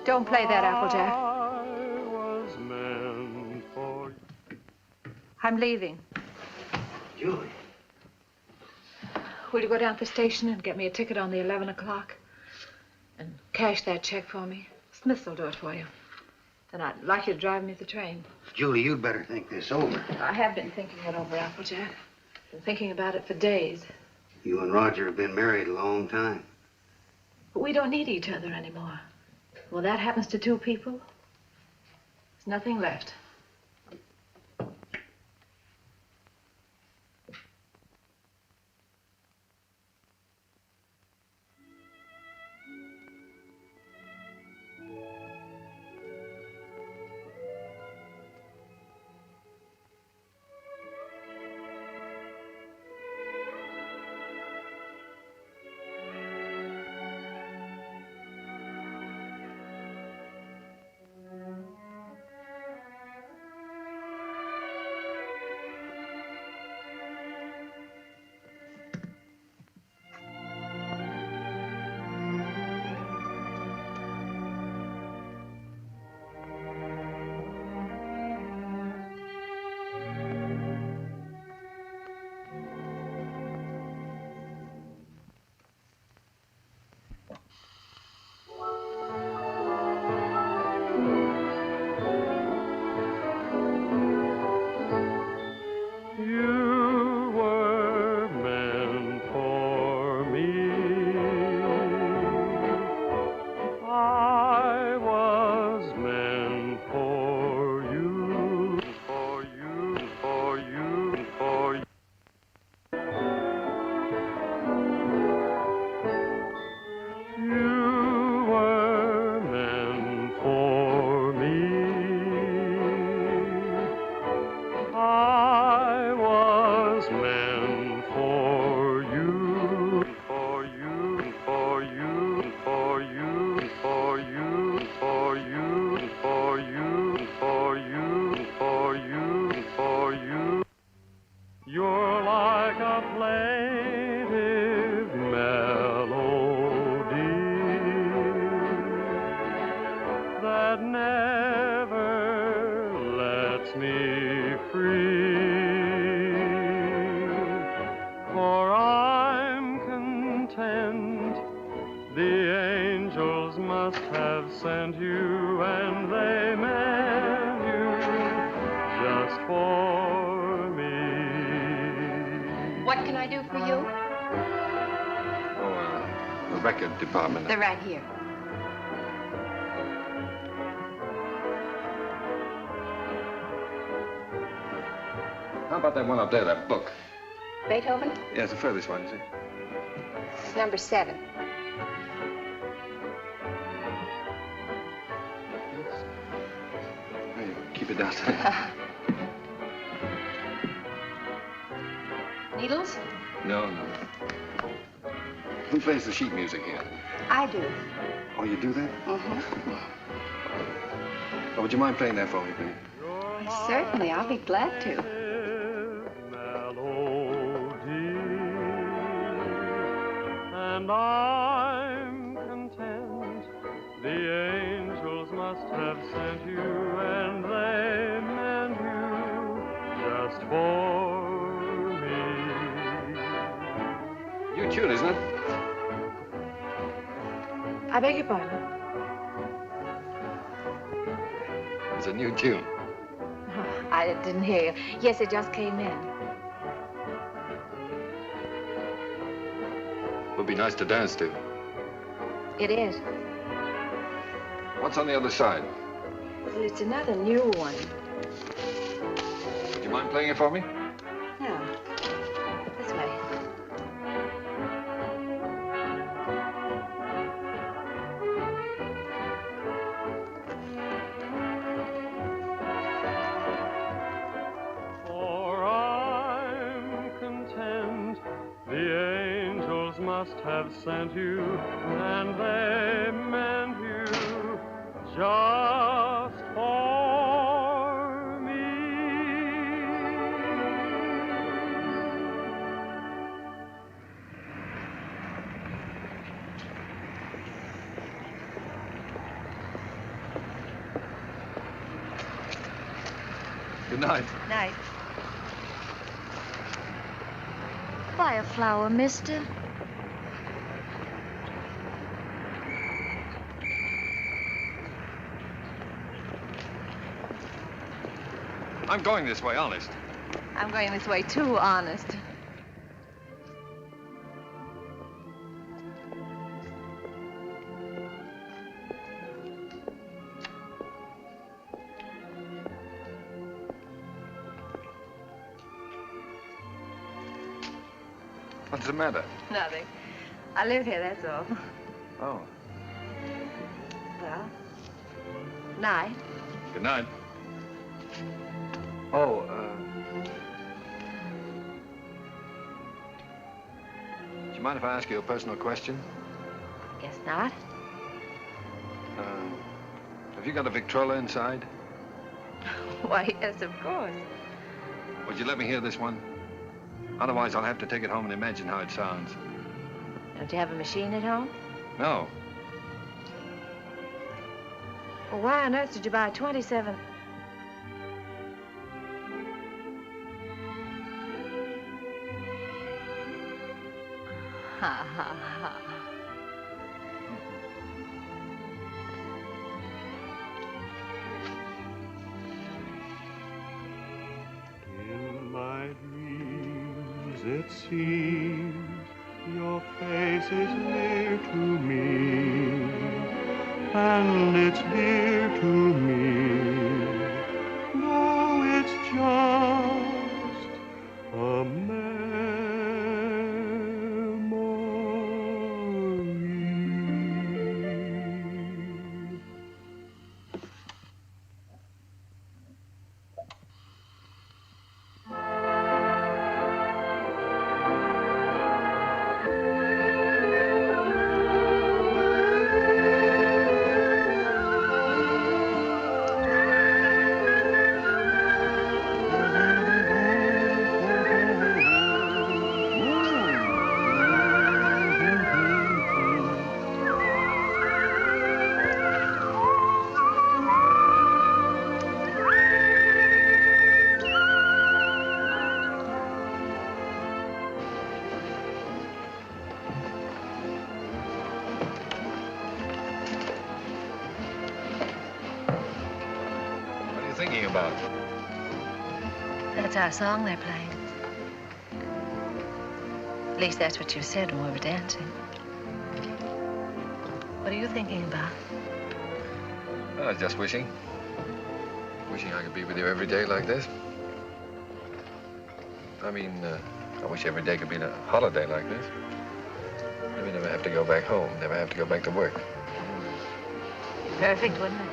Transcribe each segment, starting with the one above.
Don't play that, Applejack. I was meant for you. I'm leaving. Julie. Will you go down to the station and get me a ticket on the 11 o'clock? And cash that check for me? Smith will do it for you. Then I'd like you to drive me to the train. Julie, you'd better think this over. I have been thinking it over, Applejack. Been thinking about it for days. You and Roger have been married a long time. But we don't need each other anymore. When that happens to two people, there's nothing left. Department. They're right here. How about that one up there, that book? Beethoven? Yeah, it's the furthest one, you see. It's number 7. There you go. Keep it down. Needles? No. Who plays the sheet music here? I do. Oh, you do that? Mm-hmm. Oh, would you mind playing that for me, please? Certainly, I'll be glad to. And I'm content. The angels must have sent you, and they meant you just for me. New tune, isn't it? I beg your pardon? It's a new tune. Oh, I didn't hear you. Yes, it just came in. Would be nice to dance to. It is. What's on the other side? Well, it's another new one. Would you mind playing it for me? No. This way. Must have sent you, and they meant you just for me. Good night. Night. Buy a flower, mister. I'm going this way, honest. I'm going this way too, honest. What's the matter? Nothing. I live here, that's all. Oh. Well, night. Good night. Oh, do you mind if I ask you a personal question? Guess not. Have you got a Victrola inside? Why, yes, of course. Would you let me hear this one? Otherwise, I'll have to take it home and imagine how it sounds. Don't you have a machine at home? No. Well, why on earth did you buy 27? Ha, ha, ha. In my dreams, it seems your face is near to me, and it's dear to me, though it's just a memory. Thinking about? That's our song they're playing. At least that's what you said when we were dancing. What are you thinking about? I was just wishing. Wishing I could be with you every day like this. I mean, I wish every day could be a holiday like this. Maybe never have to go back home, never have to go back to work. Perfect, wouldn't it?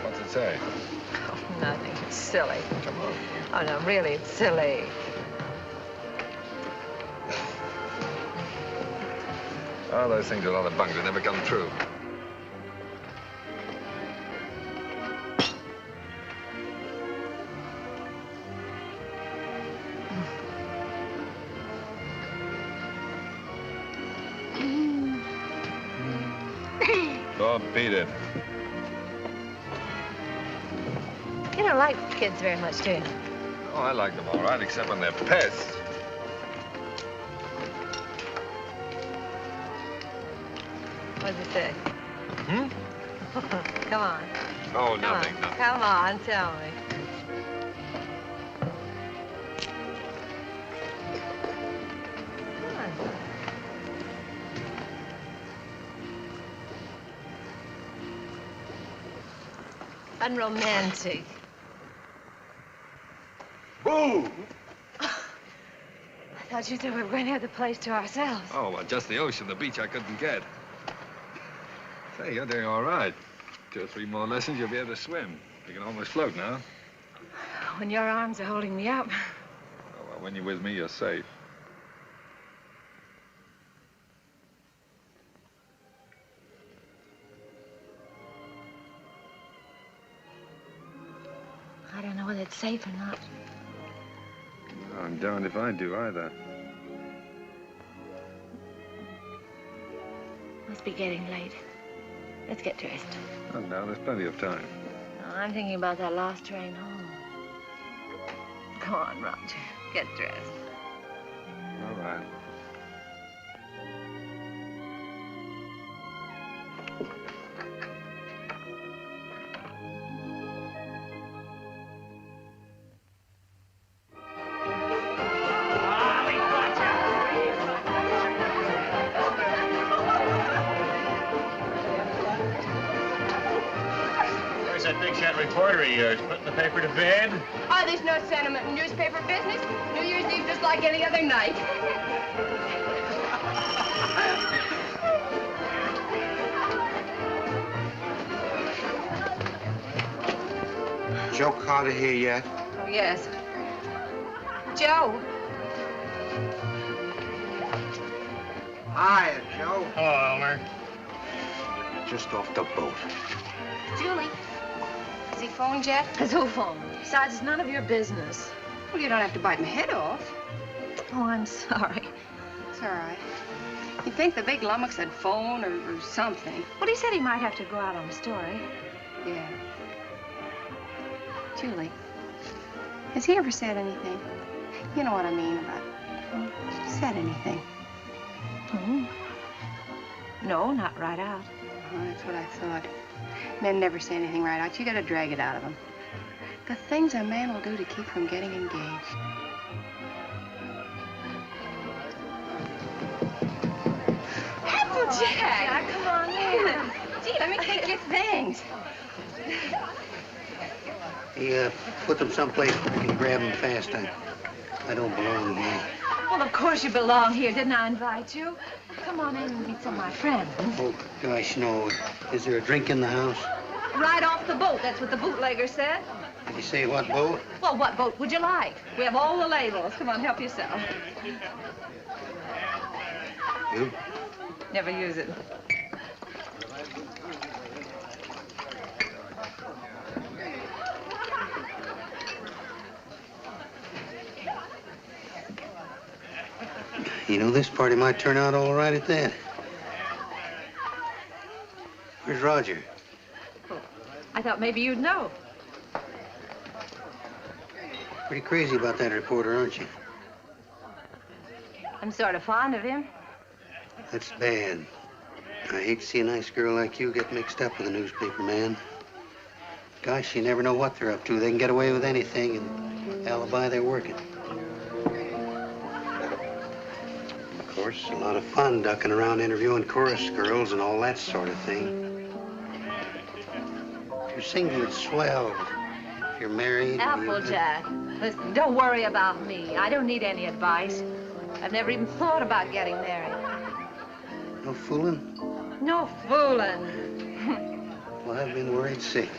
What's it say? Oh, nothing. It's silly. Come on. Oh, no, really, it's silly. Oh, those things are a lot of bunk. They never come true. Oh, beat it. You don't like kids very much, do you? Oh, I like them all right, except when they're pests. What does it say? Hmm? Come on. Oh, Come nothing, on. nothing. Come on, tell me. Come on. Unromantic. Boo! I thought you said we were going to have the place to ourselves. Oh, well, just the ocean, the beach I couldn't get. Say, you're doing all right. 2 or 3 more lessons, you'll be able to swim. You can almost float now. When your arms are holding me up. Oh, well, when you're with me, you're safe. I don't know whether it's safe or not. I'm darned if I do either. Must be getting late. Let's get dressed. Oh, no, there's plenty of time. Oh, I'm thinking about that last train home. Come on, Roger. Get dressed. All right. Reporter of yours, putting the paper to bed? Oh, there's no sentiment in newspaper business. New Year's Eve just like any other night. Joe Carter here yet? Oh, yes. Joe. Hi, Joe. Hello, Elmer. Just off the boat. Julie, has he phoned yet? Has who phoned? Besides, it's none of your business. Well, you don't have to bite my head off. Oh, I'm sorry. It's all right. You'd think the big lummox had phoned or something. Well, he said he might have to go out on a story. Yeah. Julie, has he ever said anything? You know what I mean about said anything? Hmm. No, not right out. Oh, that's what I thought. Men never say anything right out. You gotta drag it out of them. The things a man will do to keep from getting engaged. Applejack! Come on in. Gee, let me take your things. He put them someplace where I can grab them fast. I don't belong here. Well, of course you belong here. Didn't I invite you? Come on in and meet some of my friends. Oh, gosh, no. Is there a drink in the house? Right off the boat. That's what the bootlegger said. Did you say what boat? Well, what boat would you like? We have all the labels. Come on, help yourself. You? Never use it. You know, this party might turn out all right at that. Where's Roger? Oh, I thought maybe you'd know. Pretty crazy about that reporter, aren't you? I'm sort of fond of him. That's bad. I hate to see a nice girl like you get mixed up with a newspaper man. Gosh, you never know what they're up to. They can get away with anything and alibi they're working. Of course, a lot of fun ducking around interviewing chorus girls and all that sort of thing. If you're single, it's swell. If you're married... Applejack, listen, don't worry about me. I don't need any advice. I've never even thought about getting married. No fooling? No fooling. Well, I've been worried sick.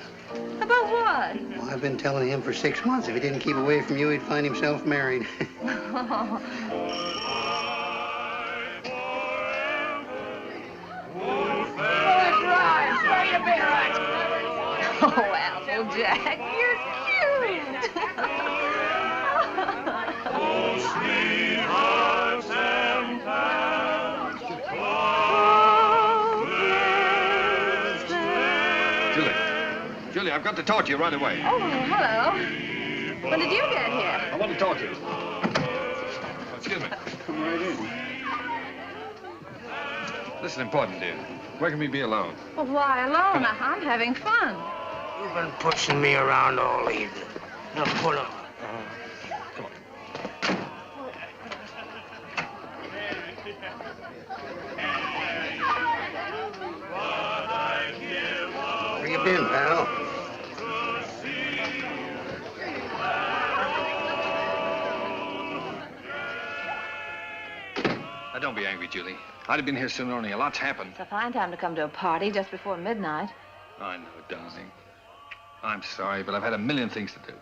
About what? Well, I've been telling him for 6 months if he didn't keep away from you, he'd find himself married. Oh, Applejack, you're cute. Oh, sweethearts and pals, Julie, I've got to talk to you right away. Oh, hello. When did you get here? I want to talk to you. Oh, excuse me. Come right in. This is important, dear. Where can we be alone? Well, why alone? I'm having fun. You've been pushing me around all evening. Now pull up. Come on. Where you been, pal? Now, don't be angry, Julie. I'd have been here sooner, only a lot's happened. It's a fine time to come to a party just before midnight. I know, darling. I'm sorry, but I've had a million things to do.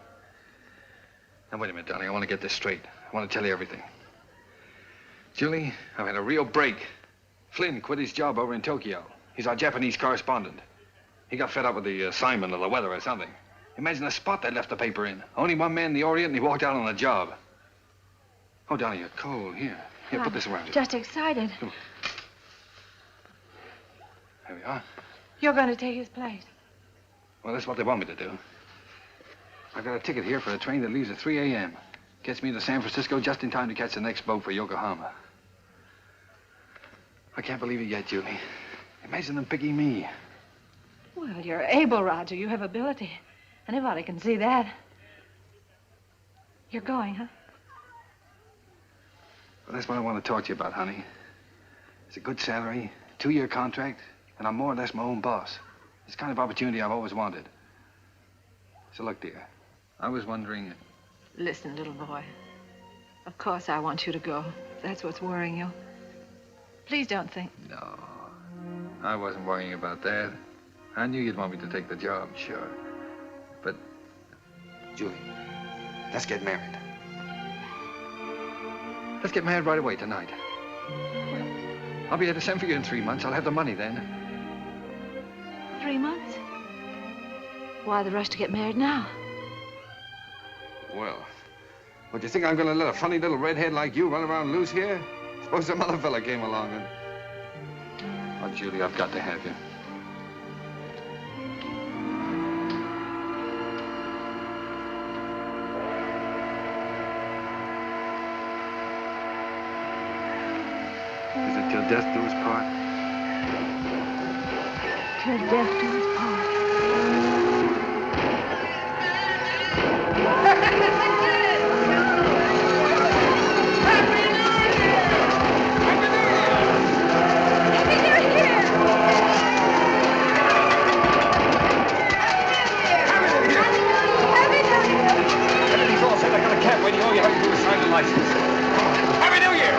Now, wait a minute, darling. I want to get this straight. I want to tell you everything. Julie, I've had a real break. Flynn quit his job over in Tokyo. He's our Japanese correspondent. He got fed up with the assignment or the weather or something. Imagine the spot they left the paper in. Only one man in the Orient, and he walked out on the job. Oh, Donnie, you're cold. Here, put this around you. Just excited. Come on. There we are. You're going to take his place. Well, that's what they want me to do. I've got a ticket here for a train that leaves at 3 a.m. Gets me to San Francisco just in time to catch the next boat for Yokohama. I can't believe it yet, Julie. Imagine them picking me. Well, you're able, Roger. You have ability. Anybody can see that. You're going, huh? Well, that's what I want to talk to you about, honey. It's a good salary, 2-year contract, and I'm more or less my own boss. It's the kind of opportunity I've always wanted. So look, dear, I was wondering... Listen, little boy. Of course I want you to go. If that's what's worrying you. Please don't think... No, I wasn't worrying about that. I knew you'd want me to take the job, sure. But, Julie, let's get married. Let's get married right away tonight. I'll be able to send for you in 3 months. I'll have the money then. 3 months? Why the rush to get married now? Well, what, do you think I'm gonna let a funny little redhead like you run around loose here? Suppose some other fella came along and... Oh, Julie, I've got to have you. Is it till death do us part? Till death do us part. Waiting, all you have to do is sign the license. Happy New Year!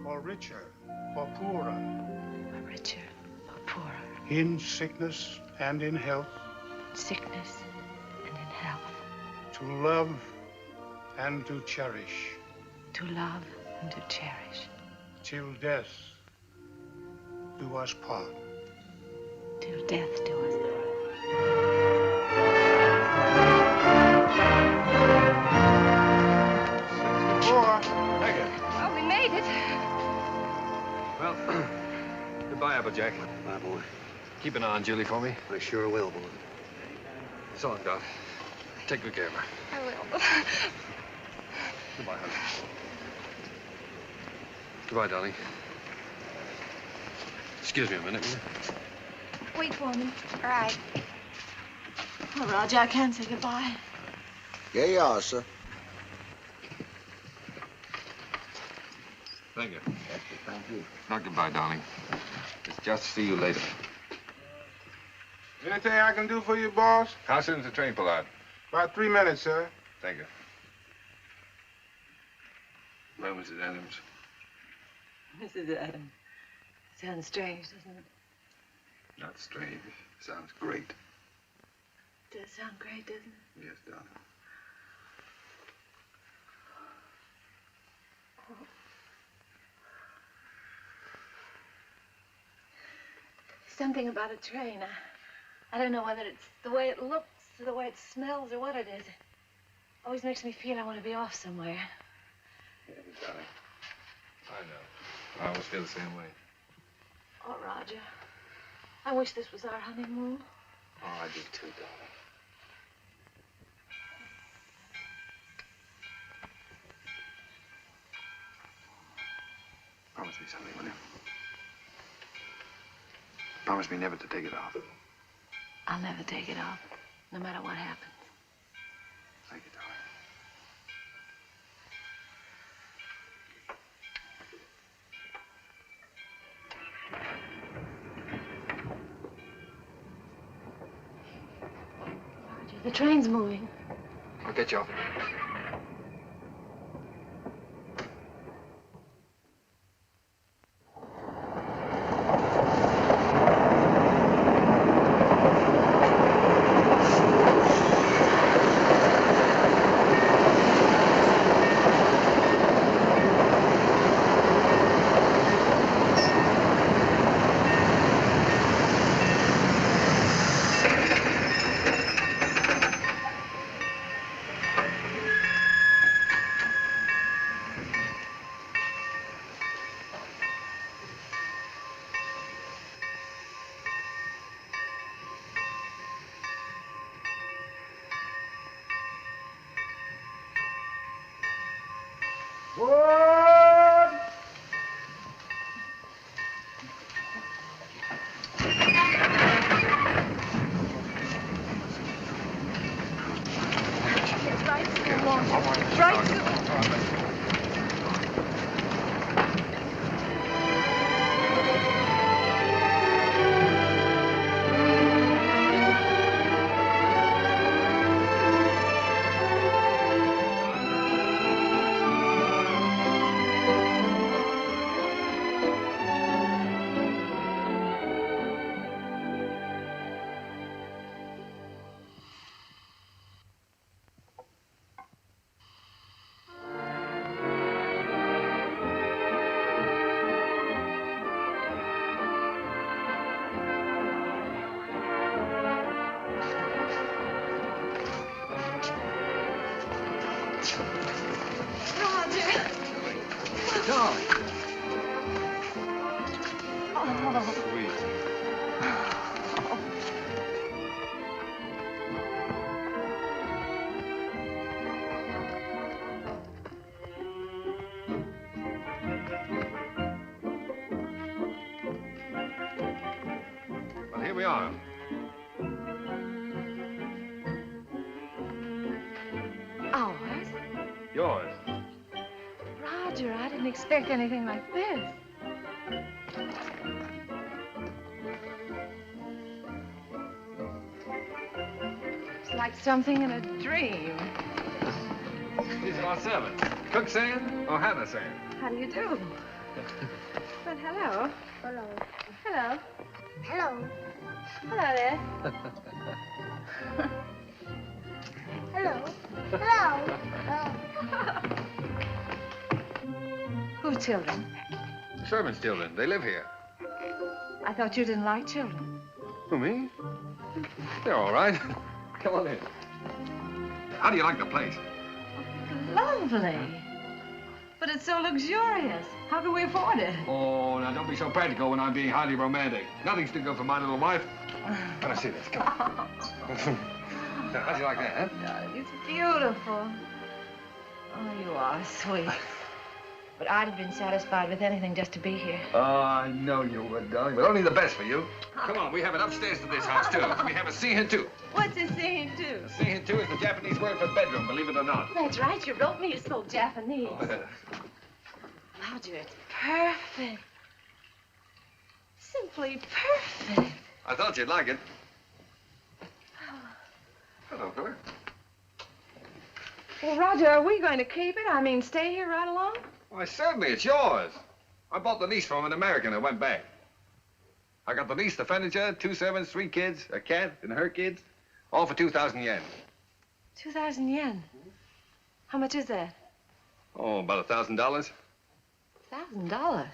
For richer, for poorer. For richer, for poorer. In sickness and in health. Sickness and in health. To love and to cherish. To love and to cherish. Till death do us part. Till death do us part. Oh, we made it. Well, goodbye, Applejack. Bye, boy. Keep an eye on Julie for me. I sure will, boy. So long, Doc. Take good care of her. I will. Goodbye, honey. Goodbye, darling. Excuse me a minute, will you? Wait for me. All right. Oh, Roger, I can't say goodbye. Yeah, you are, sir. Thank you. Thank you. Not goodbye, darling. It's just see you later. Anything I can do for you, boss? How soon does the train pull out? About 3 minutes, sir. Thank you. Well, Mrs. Adams. Mrs. Adams. Sounds strange, doesn't it? Not strange. Sounds great. It does sound great, doesn't it? Yes, darling. Something about a train. I don't know whether it's the way it looks or the way it smells or what it is. It always makes me feel I want to be off somewhere. Yeah, darling. I know. I always feel the same way. Oh, Roger. I wish this was our honeymoon. Oh, I do too, darling. Promise me something, will you? Promise me never to take it off. I'll never take it off, no matter what happens. Thank you, darling. Roger, the train's moving. I'll get you off it. Forward! Right to... Well, here we are. Ours? Yours. Roger, I didn't expect anything like this. It's like something in a dream. These are our servants. Cook saying or Hannah saying? How do you do? Well, hello. Hello. Hello. Hello. Hello there. Hello. Hello. Whose children? Servants' children. They live here. I thought you didn't like children. Who, me? They're all right. Come on in. How do you like the place? Lovely. But it's so luxurious. How can we afford it? Oh, now don't be so practical when I'm being highly romantic. Nothing's too good for my little wife. Let us see this. Come on. Now, how do you like that, huh? It's beautiful. Oh, you are sweet. But I'd have been satisfied with anything just to be here. Oh, I know you would, darling, but only the best for you. Come on, we have it upstairs to this house, too. We have a seihin-tu. What's a scene, too? A seihin-tu is the Japanese word for bedroom, believe it or not. That's right. You wrote me you spoke Japanese. Roger, it's perfect. Simply perfect. I thought you'd like it. Hello, fella. Well, Roger, are we going to keep it? I mean, stay here right along? Why, certainly, it's yours. I bought the lease from an American that went back. I got the lease, the furniture, 2 servants, 3 kids, a cat, and her kids, all for 2,000 yen. 2,000 yen? How much is that? Oh, about $1,000. $1,000?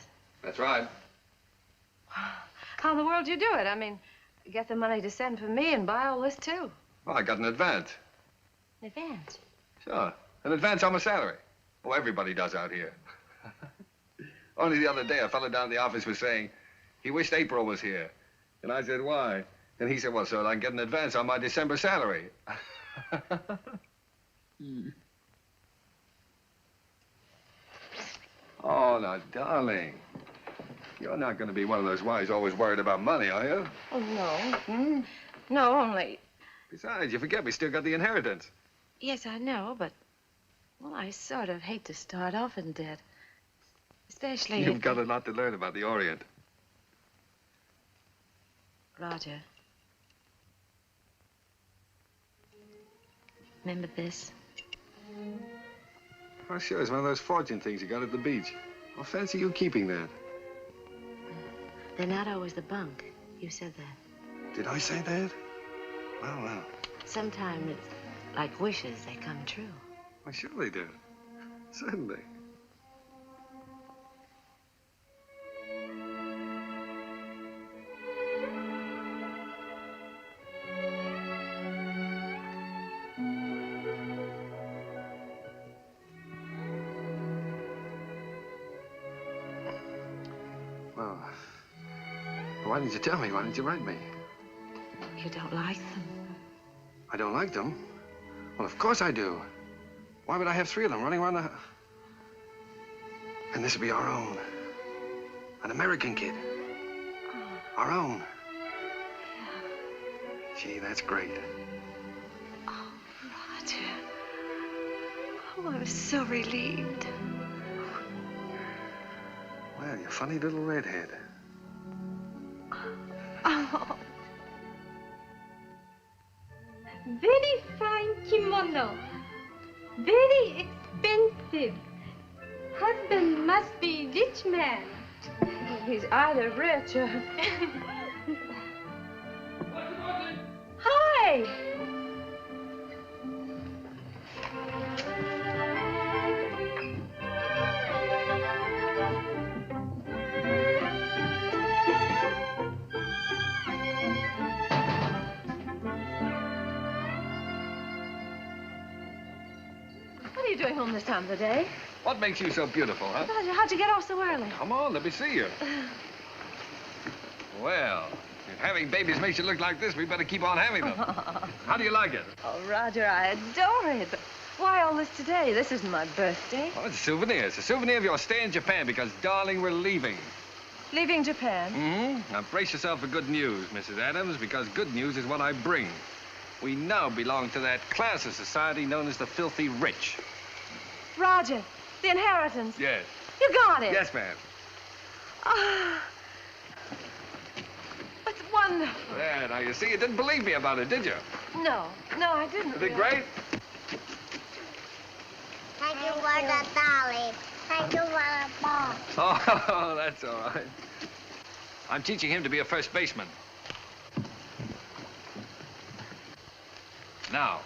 That's right. How in the world do you do it? I mean, get the money to send for me and buy all this, too. Well, I got an advance. In advance? Sure, an advance on my salary. Oh, everybody does out here. Only the other day, a fellow down at the office was saying he wished April was here. And I said, why? And he said, well, so I can get an advance on my December salary. Oh, now, darling, you're not going to be one of those wives always worried about money, are you? Oh, no. No, only... Besides, you forget we still got the inheritance. Yes, I know, but... Well, I sort of hate to start off in debt. Especially You've got a lot to learn about the Orient. Roger. Remember this? Oh, sure, it's one of those fortune things you got at the beach. Well, fancy you keeping that. They're not always the bunk. You said that. Did I say that? Well, well. Sometimes it's like wishes, they come true. Why, sure they do. Certainly. Well, why didn't you tell me? Why didn't you write me? You don't like them? I don't like them? Well, of course I do. Why would I have 3 of them running around the... And this will be our own. An American kid. Our own. Gee, that's great. Oh, Roger. Oh, I was so relieved. Well, you funny little redhead. Oh. Very fine kimono. Very expensive. Husband must be rich man. He's either rich or... Hi! What are you doing home this time of the day? What makes you so beautiful, huh? Roger, how'd you get off so early? Come on, let me see you. Well, if having babies makes you look like this, we better keep on having them. How do you like it? Oh, Roger, I adore it. But why all this today? This isn't my birthday. Well, it's a souvenir. It's a souvenir of your stay in Japan because, darling, we're leaving. Leaving Japan? Mm-hmm. Now, brace yourself for good news, Mrs. Adams, because good news is what I bring. We now belong to that class of society known as the filthy rich. Roger, the inheritance. Yes. You got it. Yes, ma'am. Ah. It's wonderful. There, now, you see, you didn't believe me about it, did you? No, I didn't. Is it great? Thank you for the dolly. Thank you for the ball. Oh, that's all right. I'm teaching him to be a first baseman. Now,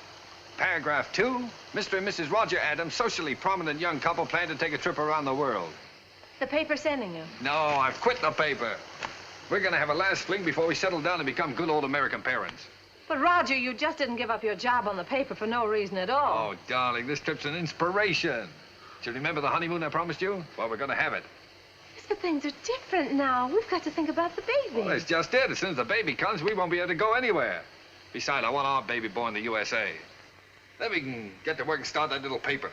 paragraph 2, Mr. and Mrs. Roger Adams, socially prominent young couple, plan to take a trip around the world. The paper's sending you. No, I've quit the paper. We're gonna have a last fling before we settle down and become good old American parents. But, Roger, you just didn't give up your job on the paper for no reason at all. Oh, darling, this trip's an inspiration. Do you remember the honeymoon I promised you? Well, we're gonna have it. Yes, but things are different now. We've got to think about the baby. Well, that's just it. As soon as the baby comes, we won't be able to go anywhere. Besides, I want our baby born in the USA. Then we can get to work and start that little paper.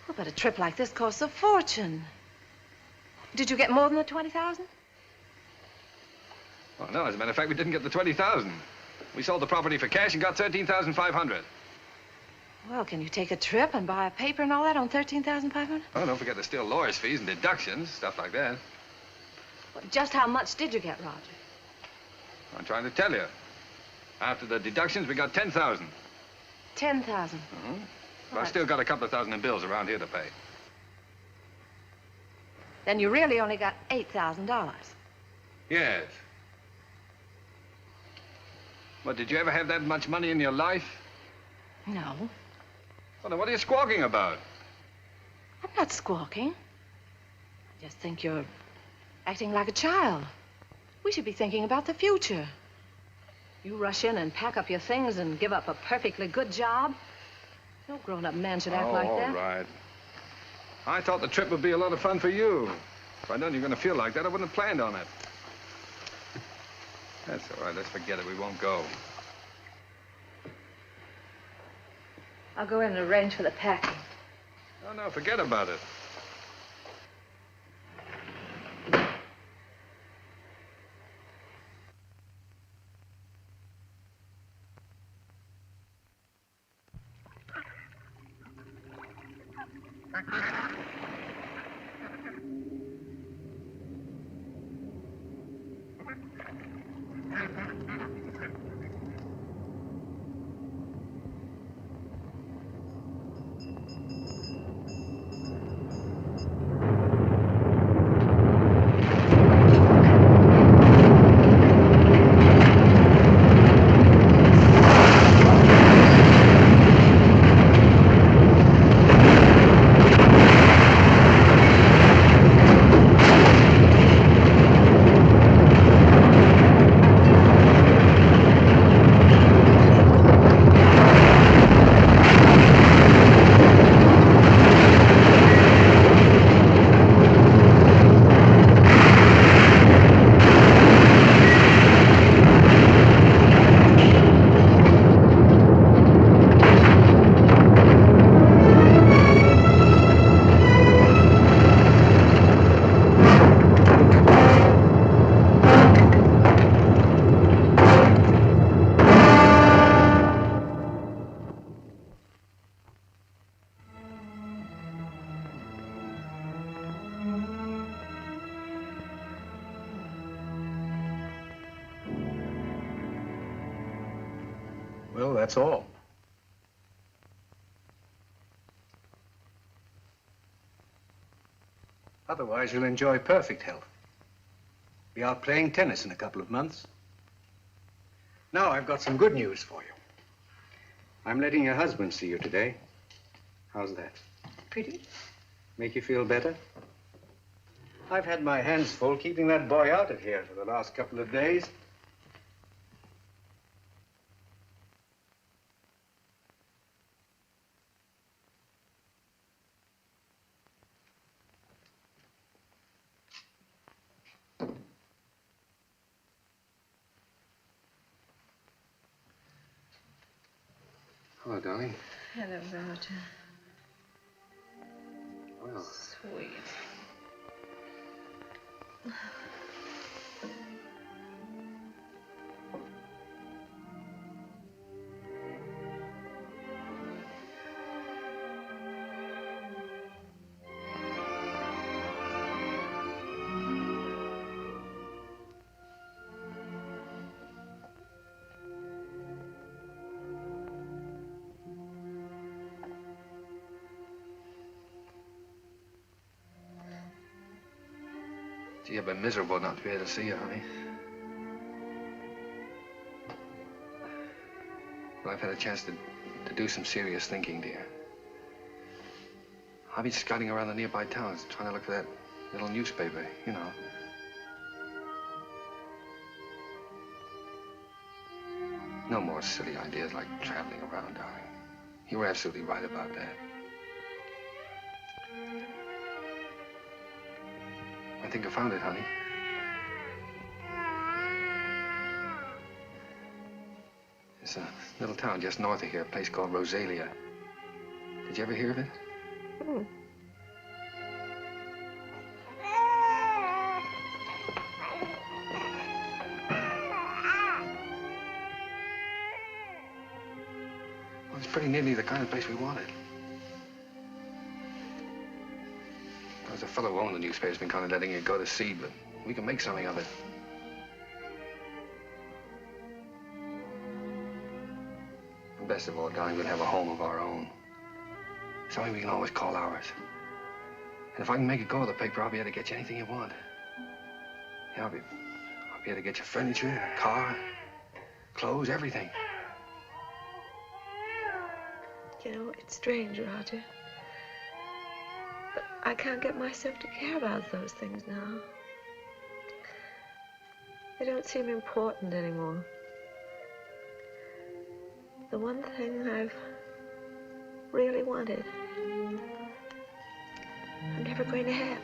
Oh, but a trip like this costs a fortune. Did you get more than the 20,000? Well, no, as a matter of fact, we didn't get the 20,000. We sold the property for cash and got 13,500. Well, can you take a trip and buy a paper and all that on 13,500? Oh, don't forget there's still lawyer's fees and deductions, stuff like that. Well, just how much did you get, Roger? I'm trying to tell you. After the deductions, we got 10,000. 10,000. Mm-hmm. But I've still got a couple of thousand in bills around here to pay. Then you really only got $8,000. Yes. But did you ever have that much money in your life? No. Well, then what are you squawking about? I'm not squawking. I just think you're acting like a child. We should be thinking about the future. You rush in and pack up your things and give up a perfectly good job. No grown-up man should act like that. All right. I thought the trip would be a lot of fun for you. If I'd known you were going to feel like that, I wouldn't have planned on it. That's all right. Let's forget it. We won't go. I'll go in and arrange for the packing. No, forget about it. Well, that's all. Otherwise, you'll enjoy perfect health. Be out playing tennis in a couple of months. Now, I've got some good news for you. I'm letting your husband see you today. How's that? Pretty? Make you feel better? I've had my hands full keeping that boy out of here for the last couple of days. Hello, darling. Hello, Roger. Well, Sweet. gee, I've been miserable not to be able to see you, honey. Well, I've had a chance to do some serious thinking, dear. I've been scouting around the nearby towns, trying to look for that little newspaper, you know. No more silly ideas like traveling around, darling. You were absolutely right about that. I think I found it, honey. It's a little town just north of here, a place called Rosalia. Did you ever hear of it? Hmm. Well, it's pretty nearly the kind of place we wanted. There's a fellow who owned the newspaper's been kind of letting it go to seed, but we can make something of it. And best of all, darling, we'll have a home of our own. Something we can always call ours. And if I can make it go with the paper, I'll be able to get you anything you want. Yeah, I'll be able to get you furniture, a car, clothes, everything. You know, it's strange, Roger. But I can't get myself to care about those things now. They don't seem important anymore. The one thing I've really wanted, I'm never going to have.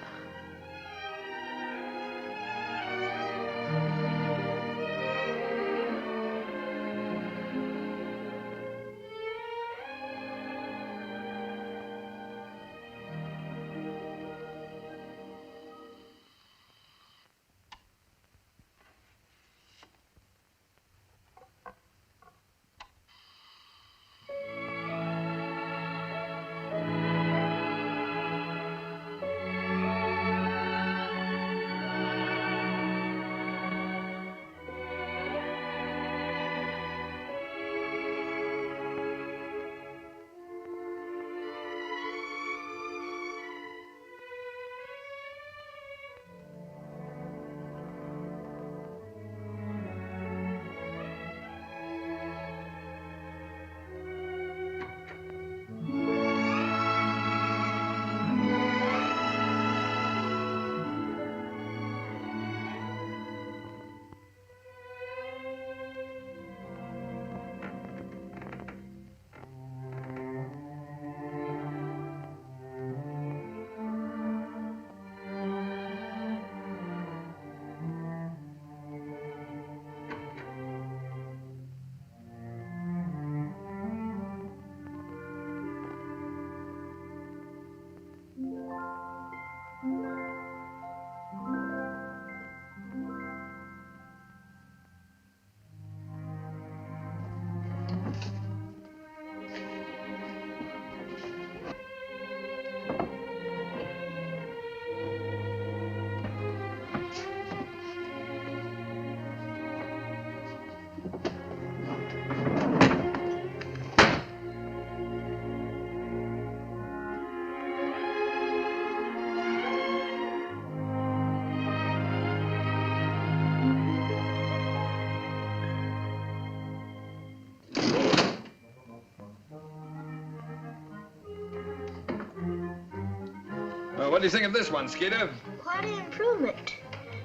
what do you think of this one, Skeeter? Quite an improvement.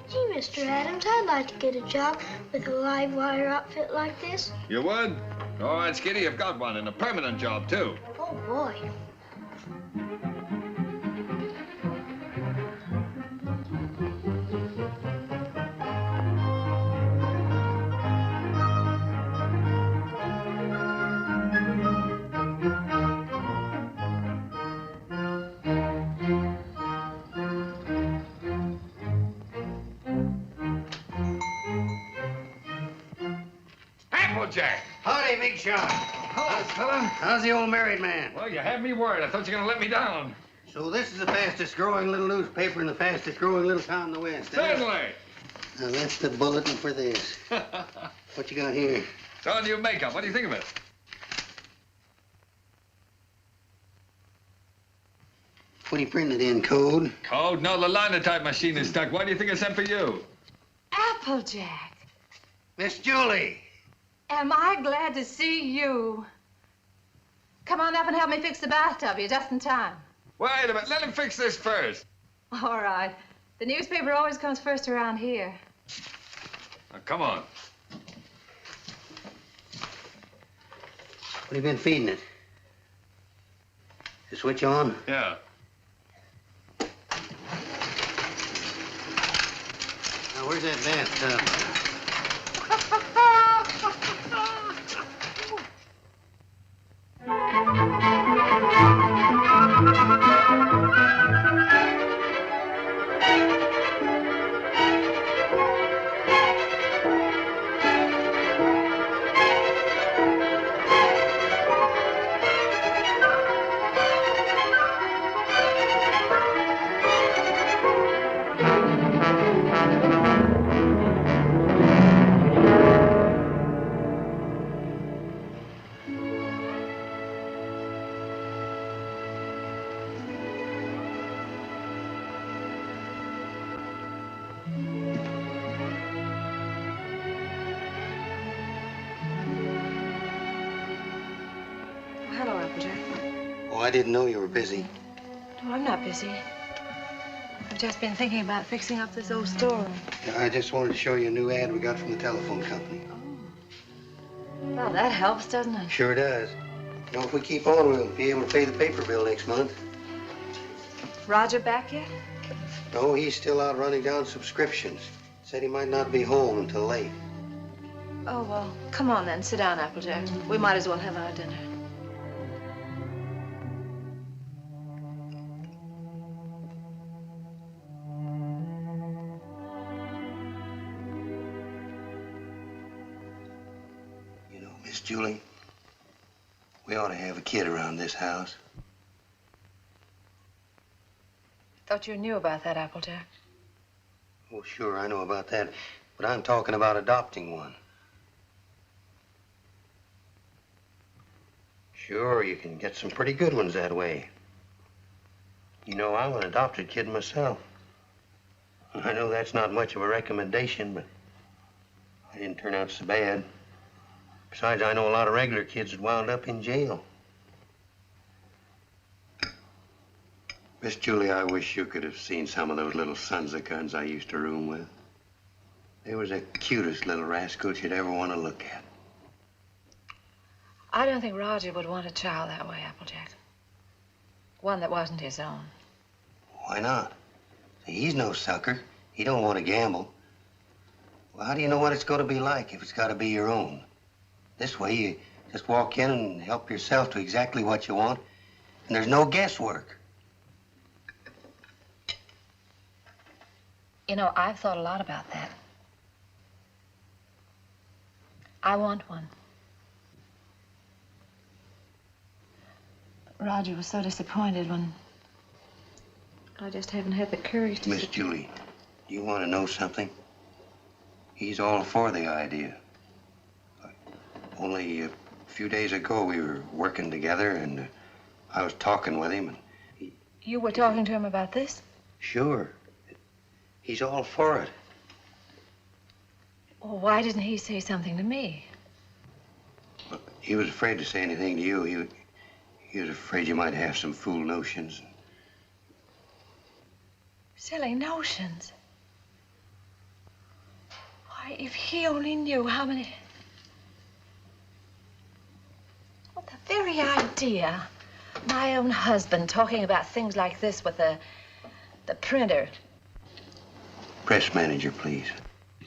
Gee, Mr. Adams, I'd like to get a job with a live wire outfit like this. You would? All right, Skeeter, you've got one, and a permanent job, too. Oh, boy. Applejack! Howdy, Big Shot. Hello, fella. How's the old married man? Well, you had me worried. I thought you were going to let me down. So this is the fastest growing little newspaper in the fastest growing little town in the West. Certainly. Now, that's the bulletin for this. What you got here? It's all new makeup. What do you think of it? What do you print it in, code? Code? No, the linotype machine is stuck. Why do you think I sent for you? Applejack. Miss Julie. Am I glad to see you. Come on up and help me fix the bathtub. You're just in time. Wait a minute. Let him fix this first. All right. The newspaper always comes first around here. Now, come on. What have you been feeding it? The switch on? Yeah. Now, where's that bathtub? I didn't know you were busy. No, I'm not busy. I've just been thinking about fixing up this old storeroom. I just wanted to show you a new ad we got from the telephone company. Oh. Well, that helps, doesn't it? Sure does. You know, if we keep on, we'll be able to pay the paper bill next month. Roger back yet? No, he's still out running down subscriptions. Said he might not be home until late. Oh, well, come on then. Sit down, Applejack. We might as well have our dinner. Miss Julie, we ought to have a kid around this house. Thought you knew about that, Applejack. Oh, sure, I know about that. But I'm talking about adopting one. Sure, you can get some pretty good ones that way. You know, I'm an adopted kid myself. I know that's not much of a recommendation, but I didn't turn out so bad. Besides, I know a lot of regular kids that wound up in jail. Miss Julie, I wish you could have seen some of those little sons of guns I used to room with. They was the cutest little rascals you'd ever want to look at. I don't think Roger would want a child that way, Applejack. One that wasn't his own. Why not? See, he's no sucker. He don't want to gamble. Well, how do you know what it's going to be like if it's got to be your own? This way, you just walk in and help yourself to exactly what you want, and there's no guesswork. You know, I've thought a lot about that. I want one. But Roger was so disappointed when I just haven't had the courage to... Miss Julie, do you want to know something? He's all for the idea. Only a few days ago, we were working together, and I was talking with him, and You were talking to him about this? Sure. He's all for it. Well, why didn't he say something to me? Well, he was afraid to say anything to you. He was afraid you might have some fool notions. Oh, Silly notions. Why, if he only knew how many... Well, the very idea. My own husband talking about things like this with the printer. Press manager, please.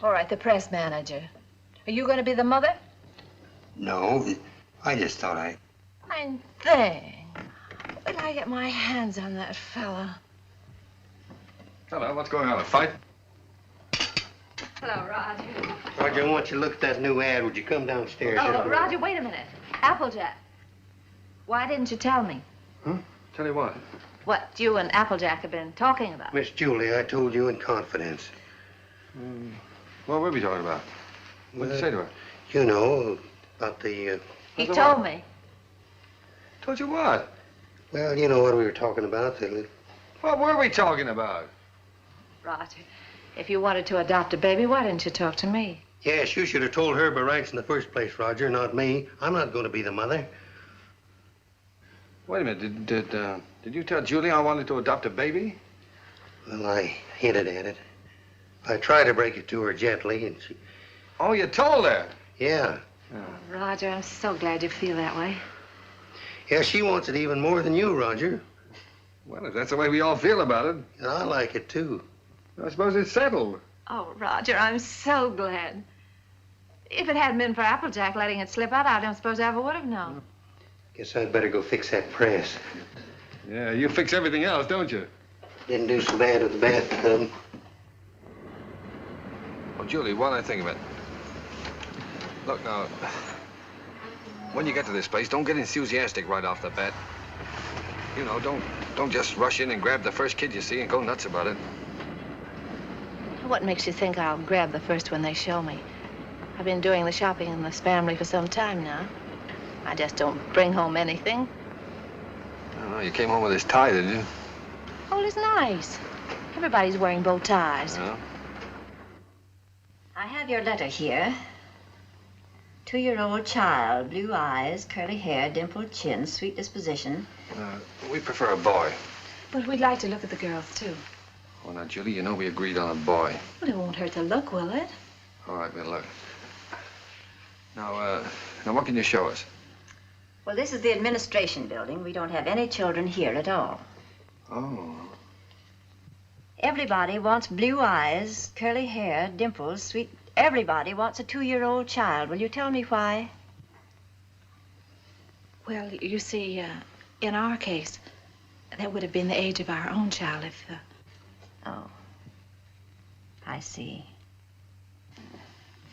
All right, the press manager. Are you going to be the mother? No, I just thought I... Fine thing. When I get my hands on that fella. Hello, what's going on, a fight? Hello, Roger. Roger, I want you to look at that new ad. Would you come downstairs? Oh, Roger, wait a minute. Applejack. Why didn't you tell me? Huh? Tell you what? What you and Applejack have been talking about. Miss Julie, I told you in confidence. What were we talking about? What did you say to her? You know, about the... He told me. Told you what? Well, you know what we were talking about. What were we talking about? Roger, if you wanted to adopt a baby, why didn't you talk to me? Yes, you should have told her by rights in the first place, Roger, not me. I'm not going to be the mother. Wait a minute, did you tell Julie I wanted to adopt a baby? Well, I hinted at it. I tried to break it to her gently, and she... Oh, you told her? Yeah. Oh, Roger, I'm so glad you feel that way. Yeah, she wants it even more than you, Roger. Well, if that's the way we all feel about it. And I like it, too. I suppose it's settled. Oh, Roger, I'm so glad. If it hadn't been for Applejack letting it slip out, I don't suppose I ever would have known. Guess I'd better go fix that press. Yeah, you fix everything else, don't you? Didn't do so bad with the bathtub. Oh, Julie, while I think of it. Look, now, when you get to this place, don't get enthusiastic right off the bat. You know, don't just rush in and grab the first kid you see and go nuts about it. What makes you think I'll grab the first one they show me? I've been doing the shopping in this family for some time now. I just don't bring home anything. Oh, you came home with this tie, didn't you? Oh, it's nice. Everybody's wearing bow ties. Yeah. I have your letter here. 2-year-old child, blue eyes, curly hair, dimpled chin, sweet disposition. We prefer a boy. But we'd like to look at the girls, too. Oh, now, Julie, you know we agreed on a boy. Well, it won't hurt to look, will it? All right, we'll look. Now, what can you show us? Well, this is the administration building. We don't have any children here at all. Oh. Everybody wants blue eyes, curly hair, dimples, sweet... Everybody wants a 2-year-old child. Will you tell me why? Well, you see, in our case, that would have been the age of our own child if... Oh. I see.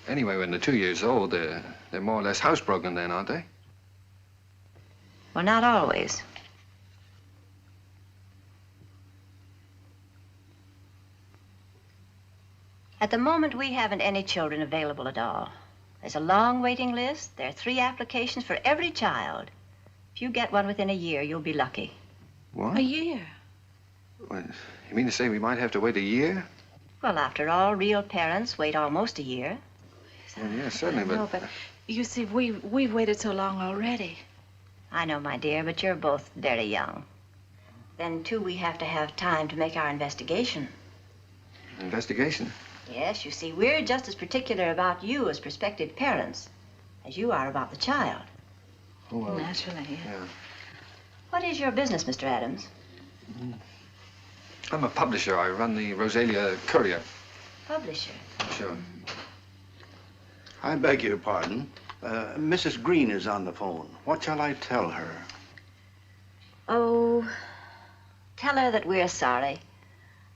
Anyway, when they're 2 years old, they're more or less housebroken then, aren't they? Well, not always. At the moment, we haven't any children available at all. There's a long waiting list. There are 3 applications for every child. If you get one within a year, you'll be lucky. What? A year? What, you mean to say we might have to wait a year? Well, after all, real parents wait almost a year. Well, yeah, certainly, No, but you see, we've waited so long already. I know, my dear, but you're both very young. Then, too, we have to have time to make our investigation. Investigation? Yes, you see, we're just as particular about you as prospective parents as you are about the child. Oh, well, naturally, yeah. What is your business, Mr. Adams? I'm a publisher. I run the Rosalia Courier. Publisher? Sure. I beg your pardon. Mrs. Green is on the phone. What shall I tell her? Oh, tell her that we're sorry.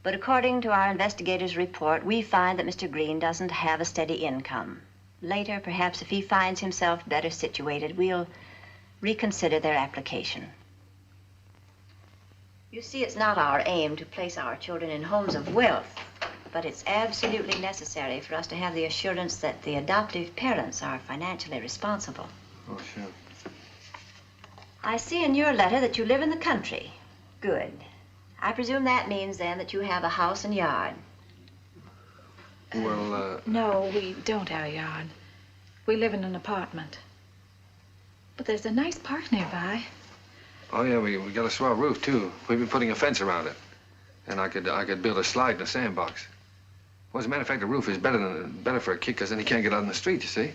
But according to our investigator's report, we find that Mr. Green doesn't have a steady income. Later, perhaps if he finds himself better situated, we'll reconsider their application. You see, it's not our aim to place our children in homes of wealth, but it's absolutely necessary for us to have the assurance that the adoptive parents are financially responsible. Oh, sure. I see in your letter that you live in the country. Good. I presume that means, then, that you have a house and yard. Well, No, we don't have a yard. We live in an apartment. But there's a nice park nearby. Oh, yeah, we got a swell roof, too. We've been putting a fence around it. And I could build a slide in a sandbox. Well, as a matter of fact, the roof is better for a kid, because then he can't get out in the street, you see?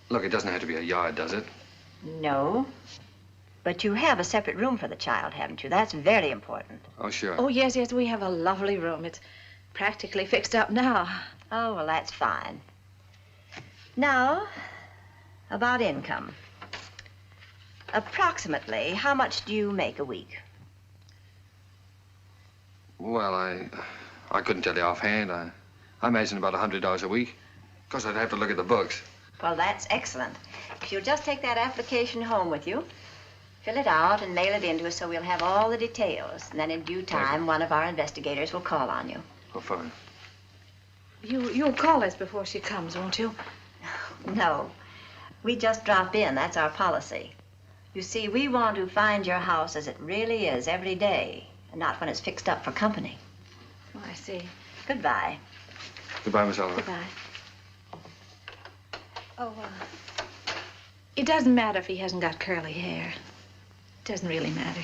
Look, it doesn't have to be a yard, does it? No. But you have a separate room for the child, haven't you? That's very important. Oh, sure. Oh, yes, yes, we have a lovely room. It's practically fixed up now. Oh, well, that's fine. Now, about income. Approximately, how much do you make a week? Well, I couldn't tell you offhand. I imagine about $100 a week. Of course, I'd have to look at the books. Well, that's excellent. If you'll just take that application home with you, fill it out and mail it in to us so we'll have all the details. And then in due time, one of our investigators will call on you. Oh, fine. You'll call us before she comes, won't you? No. We just drop in. That's our policy. You see, we want to find your house as it really is every day, and not when it's fixed up for company. Oh, I see. Goodbye. Goodbye, Miss Oliver. Goodbye. Oh, it doesn't matter if he hasn't got curly hair. It doesn't really matter.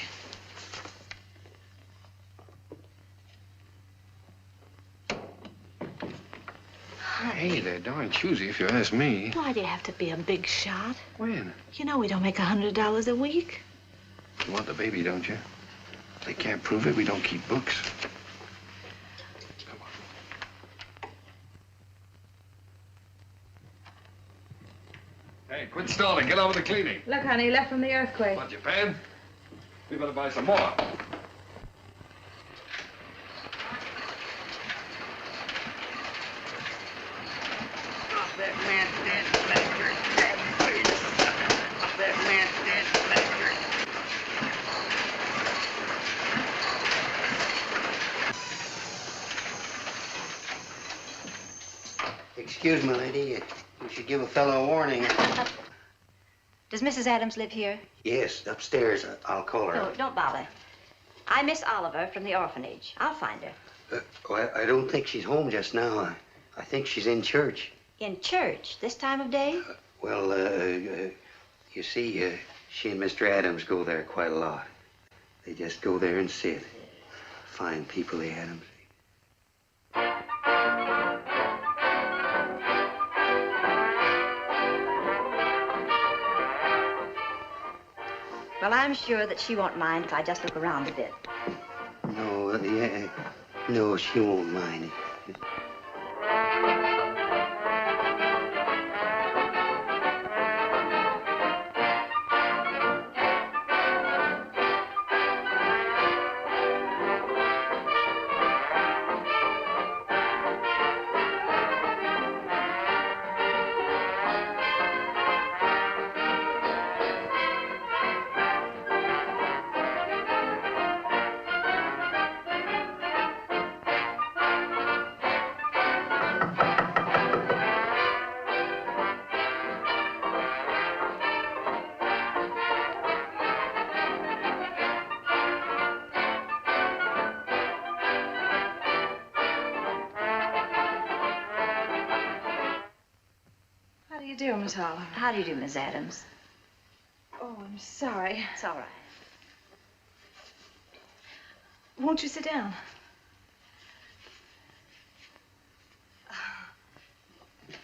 Hey, they're darn choosy, if you ask me. Why do you have to be a big shot? When? You know we don't make $100 a week. You want the baby, don't you? If they can't prove it, we don't keep books. Come on. Hey, quit stalling. Get on with the cleaning. Look, honey, left from the earthquake. What, Japan? We better buy some more. Excuse me, lady. You should give a fellow a warning. Does Mrs. Adams live here? Yes, upstairs. I'll call her. No, don't bother. I'm Miss Oliver from the orphanage. I'll find her. I don't think she's home just now. I think she's in church. In church? This time of day? You see, she and Mr. Adams go there quite a lot. They just go there and sit. Fine people, the Adams. Well, I'm sure that she won't mind if I just look around a bit. No, she won't mind. Miss Oliver. How do you do, Miss Adams? Oh, I'm sorry. It's all right. Won't you sit down?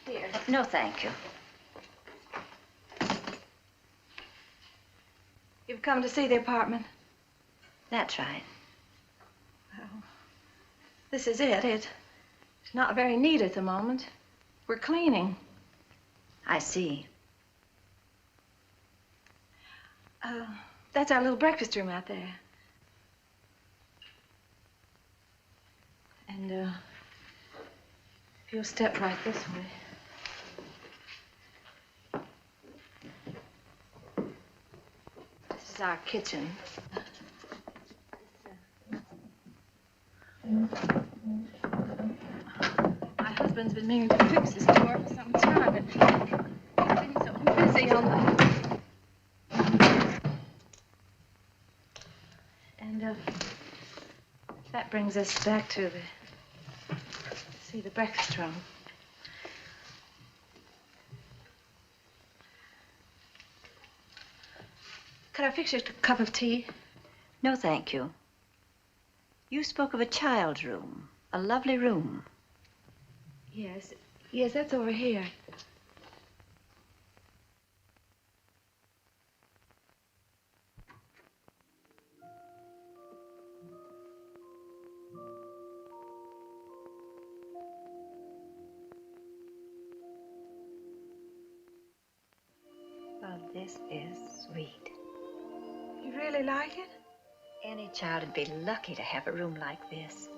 Here. No, thank you. You've come to see the apartment? That's right. Well, this is it. It's not very neat at the moment. We're cleaning. I see. That's our little breakfast room out there. And, if you'll step right this way. This is our kitchen. My husband's been meaning to fix this door for some time, but he's been so busy on the... And, that brings us back to the breakfast room. Could I fix you a cup of tea? No, thank you. You spoke of a child's room, a lovely room. Yes, yes, that's over here. Oh, this is sweet. You really like it? Any child would be lucky to have a room like this.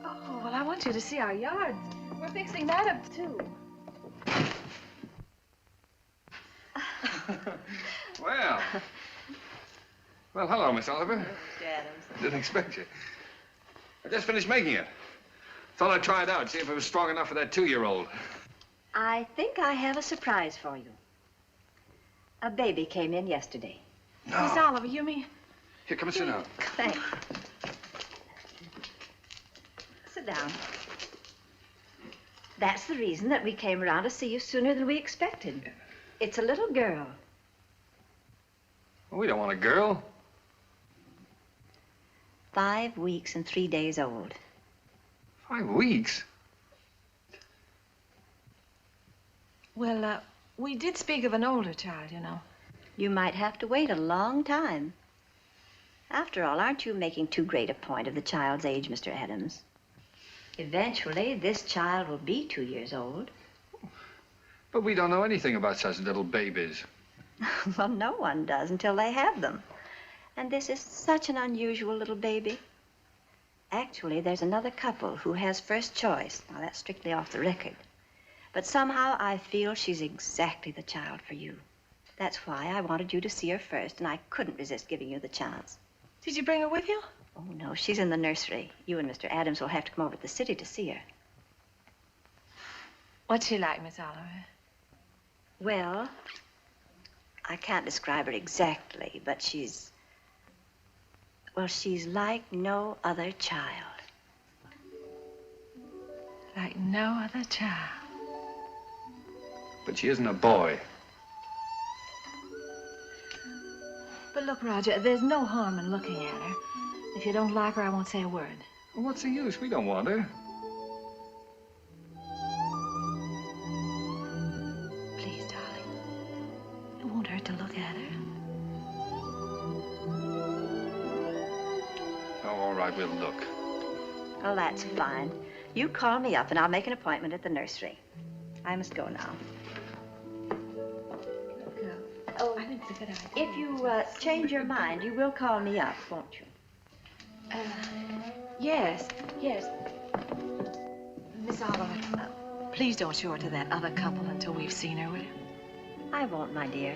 Oh, well, I want you to see our yard. We're fixing that up, too. Well. Well, hello, Miss Oliver. Mr. Adams. Didn't expect you. I just finished making it. Thought I'd try it out, see if it was strong enough for that 2-year-old. I think I have a surprise for you. A baby came in yesterday. No. Miss Oliver, you mean? Here, come and sit down. Thanks. Sit down. That's the reason that we came around to see you sooner than we expected. It's a little girl. Well, we don't want a girl. 5 weeks and 3 days old. 5 weeks? Well, we did speak of an older child, you know. You might have to wait a long time. After all, aren't you making too great a point of the child's age, Mr. Adams? Eventually, this child will be 2 years old. But we don't know anything about such little babies. Well, no one does until they have them. And this is such an unusual little baby. Actually, there's another couple who has first choice. Now, that's strictly off the record. But somehow I feel she's exactly the child for you. That's why I wanted you to see her first, and I couldn't resist giving you the chance. Did you bring her with you? Oh, no, she's in the nursery. You and Mr. Adams will have to come over to the city to see her. What's she like, Miss Oliver? Well, I can't describe her exactly, but she's... well, she's like no other child. Like no other child. But she isn't a boy. But look, Roger, there's no harm in looking at her. If you don't like her, I won't say a word. Well, what's the use? We don't want her. Please, darling. It won't hurt to look at her. Oh, all right, we'll look. Oh, that's fine. You call me up, and I'll make an appointment at the nursery. I must go now. Oh, I think it's a good idea. If you change your mind, you will call me up, won't you? Yes, yes. Miss Oliver, please don't show her to that other couple until we've seen her, will you? I won't, my dear.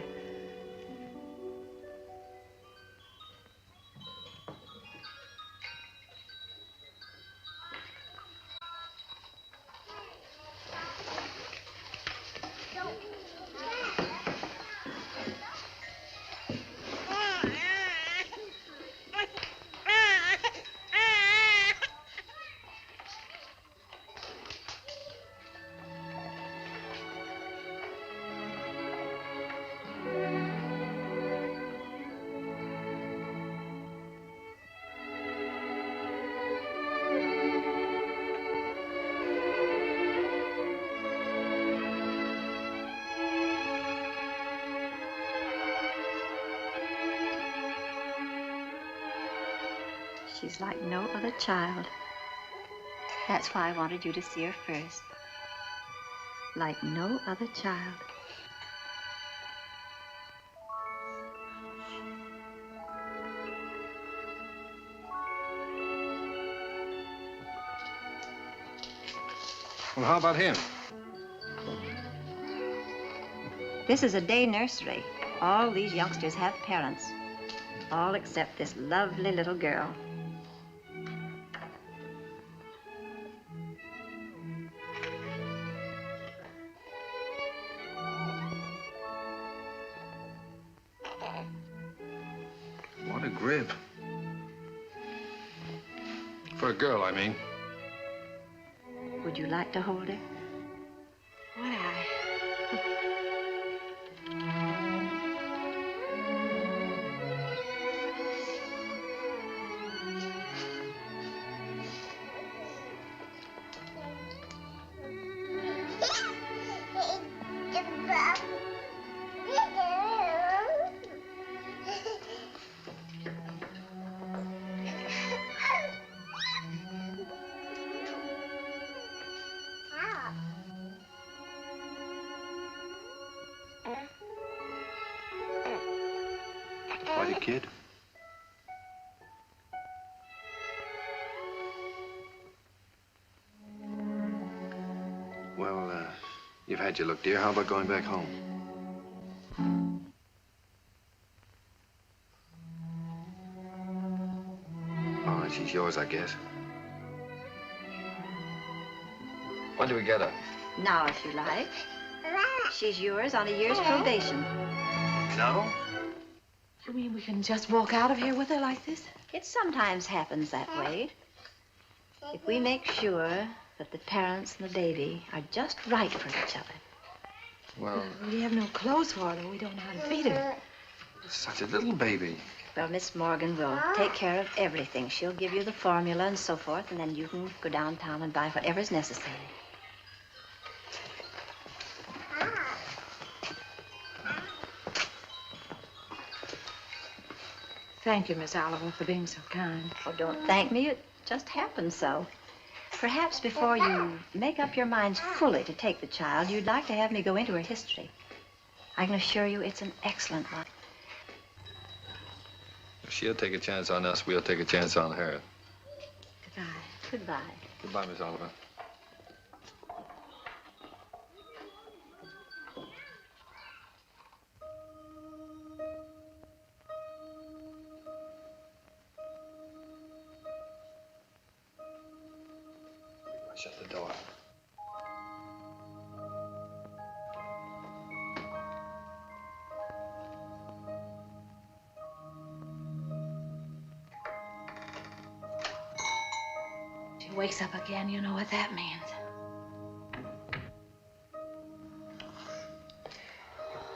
She's like no other child. That's why I wanted you to see her first. Like no other child. Well, how about him? This is a day nursery. All these youngsters have parents. All except this lovely little girl. What a grip. For a girl, I mean. Would you like to hold her? Would I? kid. Well, you've had your look, dear. How about going back home? All right, she's yours, I guess. When do we get her? Now, if you like. She's yours on a year's probation. No? You mean we can just walk out of here with her like this? It sometimes happens that way. If we make sure that the parents and the baby are just right for each other. Well, We have no clothes for her. We don't know how to feed her. such a little baby. Well, Miss Morgan will take care of everything. She'll give you the formula and so forth, and then you can go downtown and buy whatever's necessary. Thank you, Miss Oliver, for being so kind. Oh, don't thank me. It just happened so. Perhaps before you make up your minds fully to take the child, you'd like to have me go into her history. I can assure you it's an excellent one. If she'll take a chance on us, we'll take a chance on her. Goodbye. Goodbye. Goodbye, Miss Oliver. Shut the door. She wakes up again, you know what that means.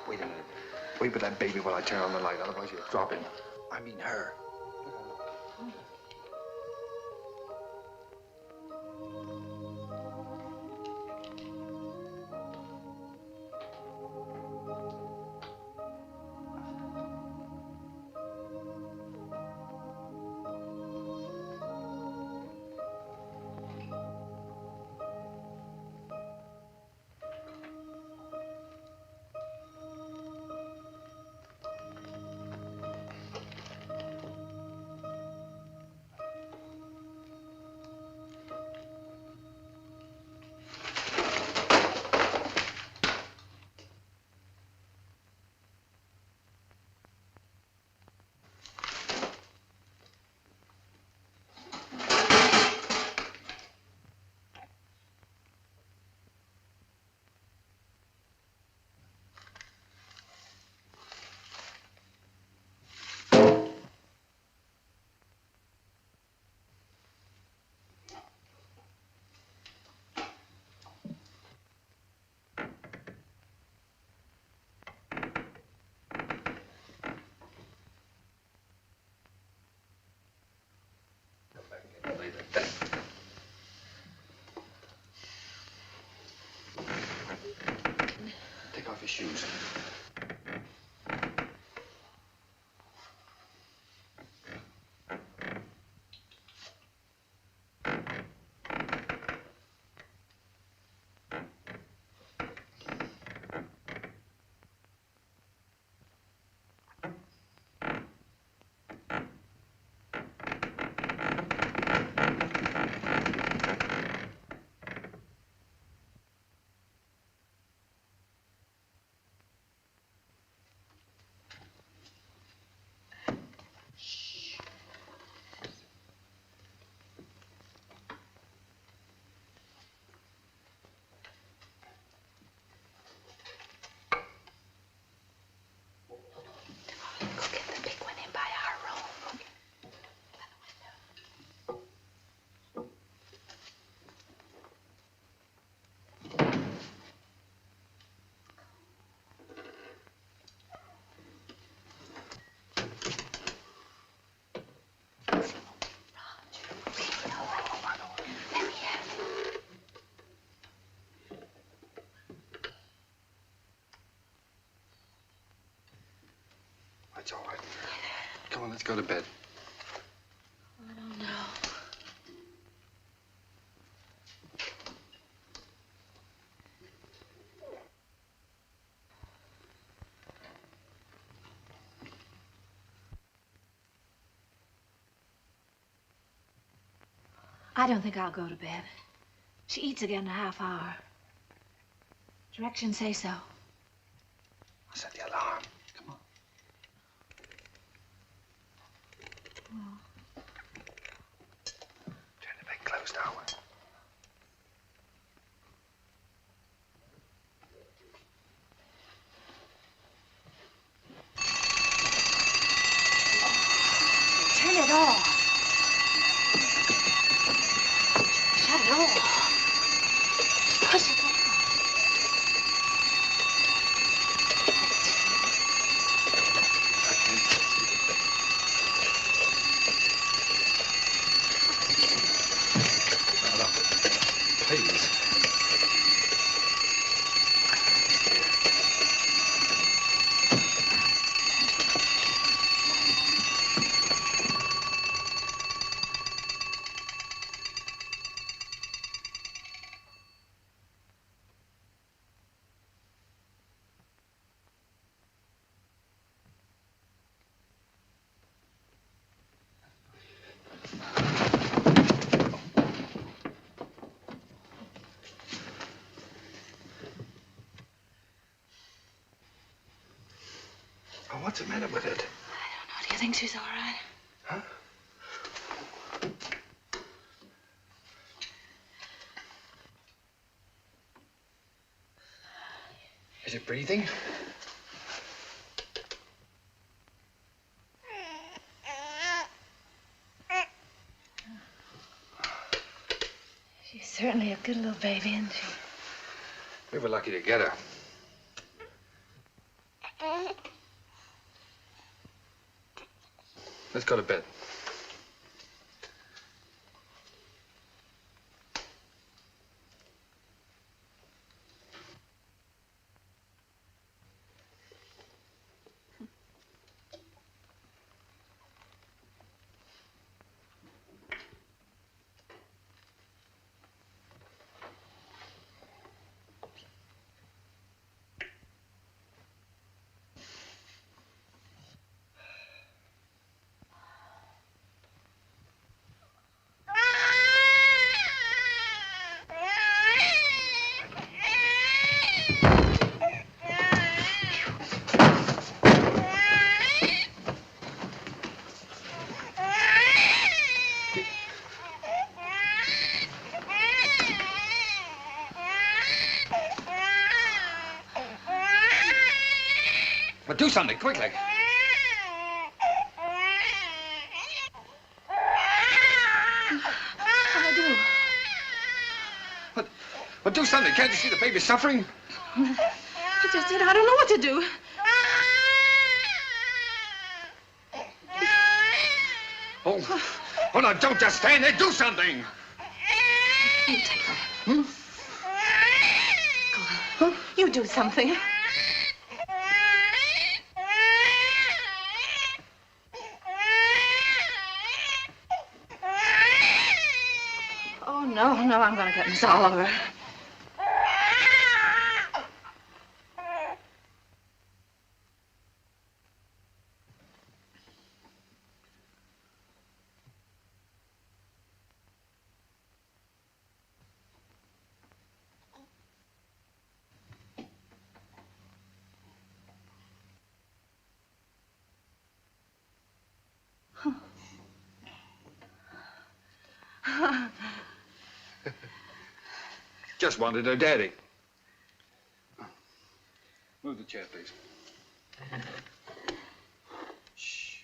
Wait a minute. Wait for that baby while I turn on the light, otherwise you'll drop him. I mean her. Take off your shoes. It's all right. Come on, let's go to bed. I don't know. I don't think I'll go to bed. She eats again in a half hour. Directions say so. I'll set the alarm. Come on. Well, Turn the big closed door. turn it off. Shut it off. Push it down. Please. Oh, what's the matter with it? I don't know. Do you think she's all right? Huh? Is it breathing? She's certainly a good little baby, isn't she? We were lucky to get her. Let's go to bed. But do something, quickly. What'll I do? But do something. Can't you see the baby's suffering? I just did. I don't know what to do. Oh, no, don't just stand there. Do something. You take her. Go on. You do something. Oh, no, I'm gonna get Miss Oliver. Just wanted her daddy. Move the chair, please. Shh.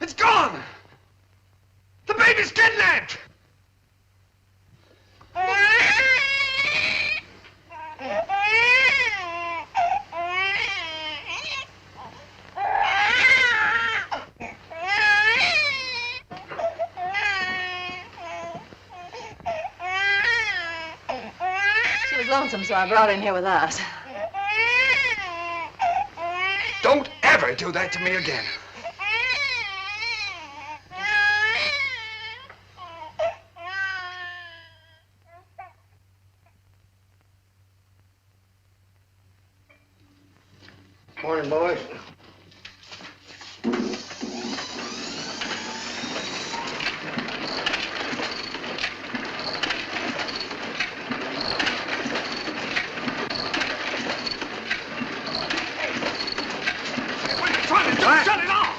It's gone! The baby's kidnapped! She was lonesome, so I brought her in here with us. Don't ever do that to me again. Morning, boys. Shut it off!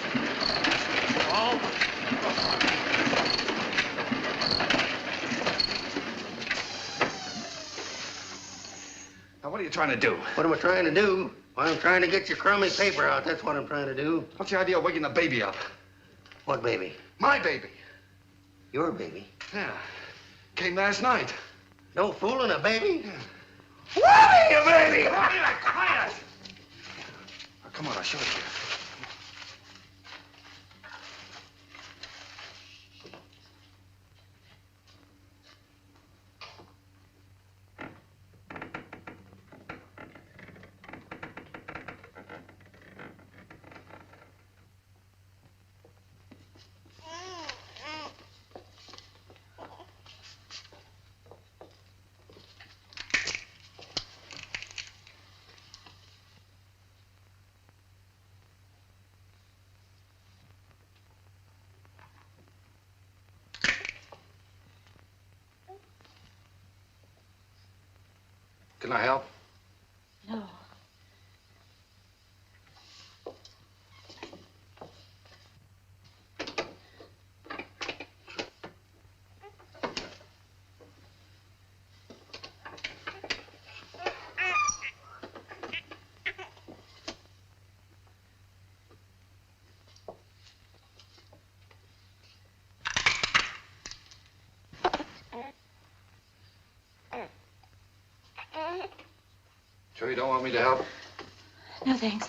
Now, what are you trying to do? What am I trying to do? Well, I'm trying to get your crummy paper out. That's what I'm trying to do. What's the idea of waking the baby up? What baby? My baby. Your baby? Yeah. Came last night. No fooling, a baby? Yeah. What are you, baby? Quiet! Oh, come on, I'll show it to you. Can I help? No. Sure you don't want me to help? No, thanks.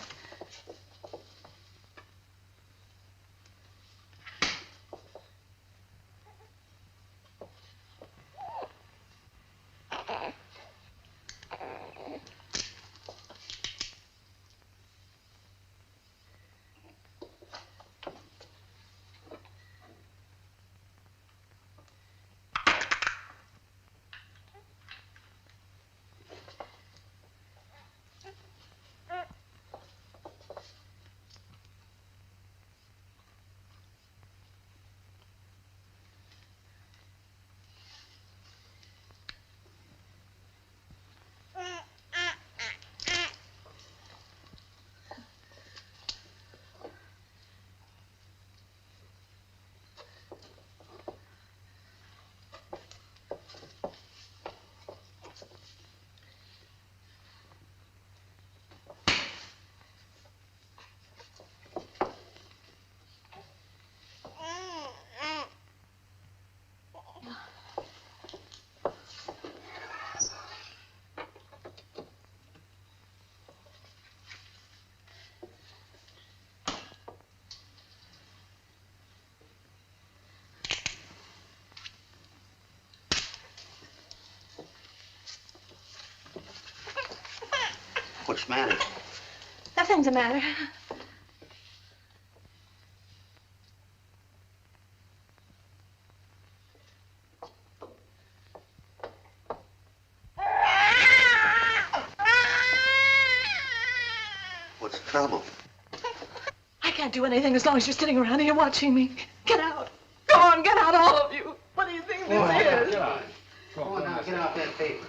What's the matter? Nothing's the matter. What's the trouble? I can't do anything as long as you're sitting around here watching me. Get out. Go on, get out, all of you. What do you think this is? Get on. Go on now, get out that paper.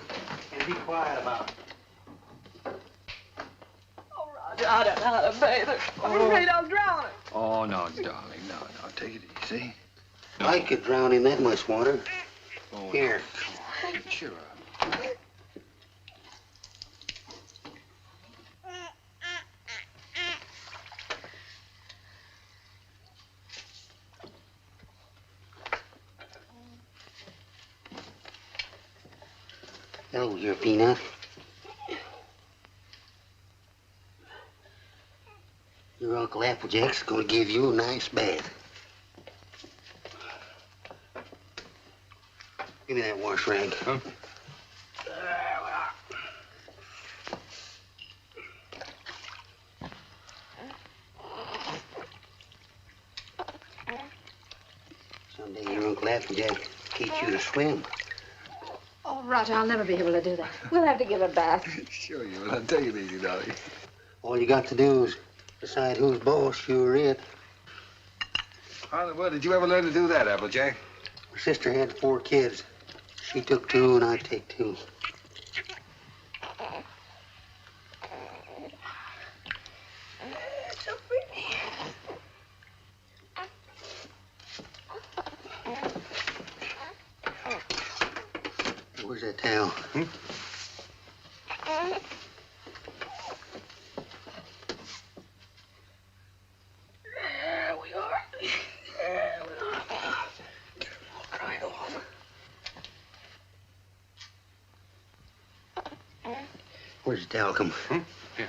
And be quiet about it. I don't know how to bathe her. I'm afraid I'll drown her. Oh, no, darling, no. Take it easy. I could drown in that much water. Oh, Here. No. Cheer up. told you, Peanut. Your Uncle Applejack's gonna give you a nice bath. Give me that wash rag. Huh? Someday your Uncle Applejack teach you to swim. Oh, Roger, I'll never be able to do that. We'll have to give a bath. Sure you will. I'll take it easy, darling. All you got to do is decide who's boss, you're it. Well, did you ever learn to do that, Applejack? My sister had 4 kids. She took 2 and I take 2. So pretty. Where's that towel? There we are. There we are. I'll dry it off. Where's the towel come? Here.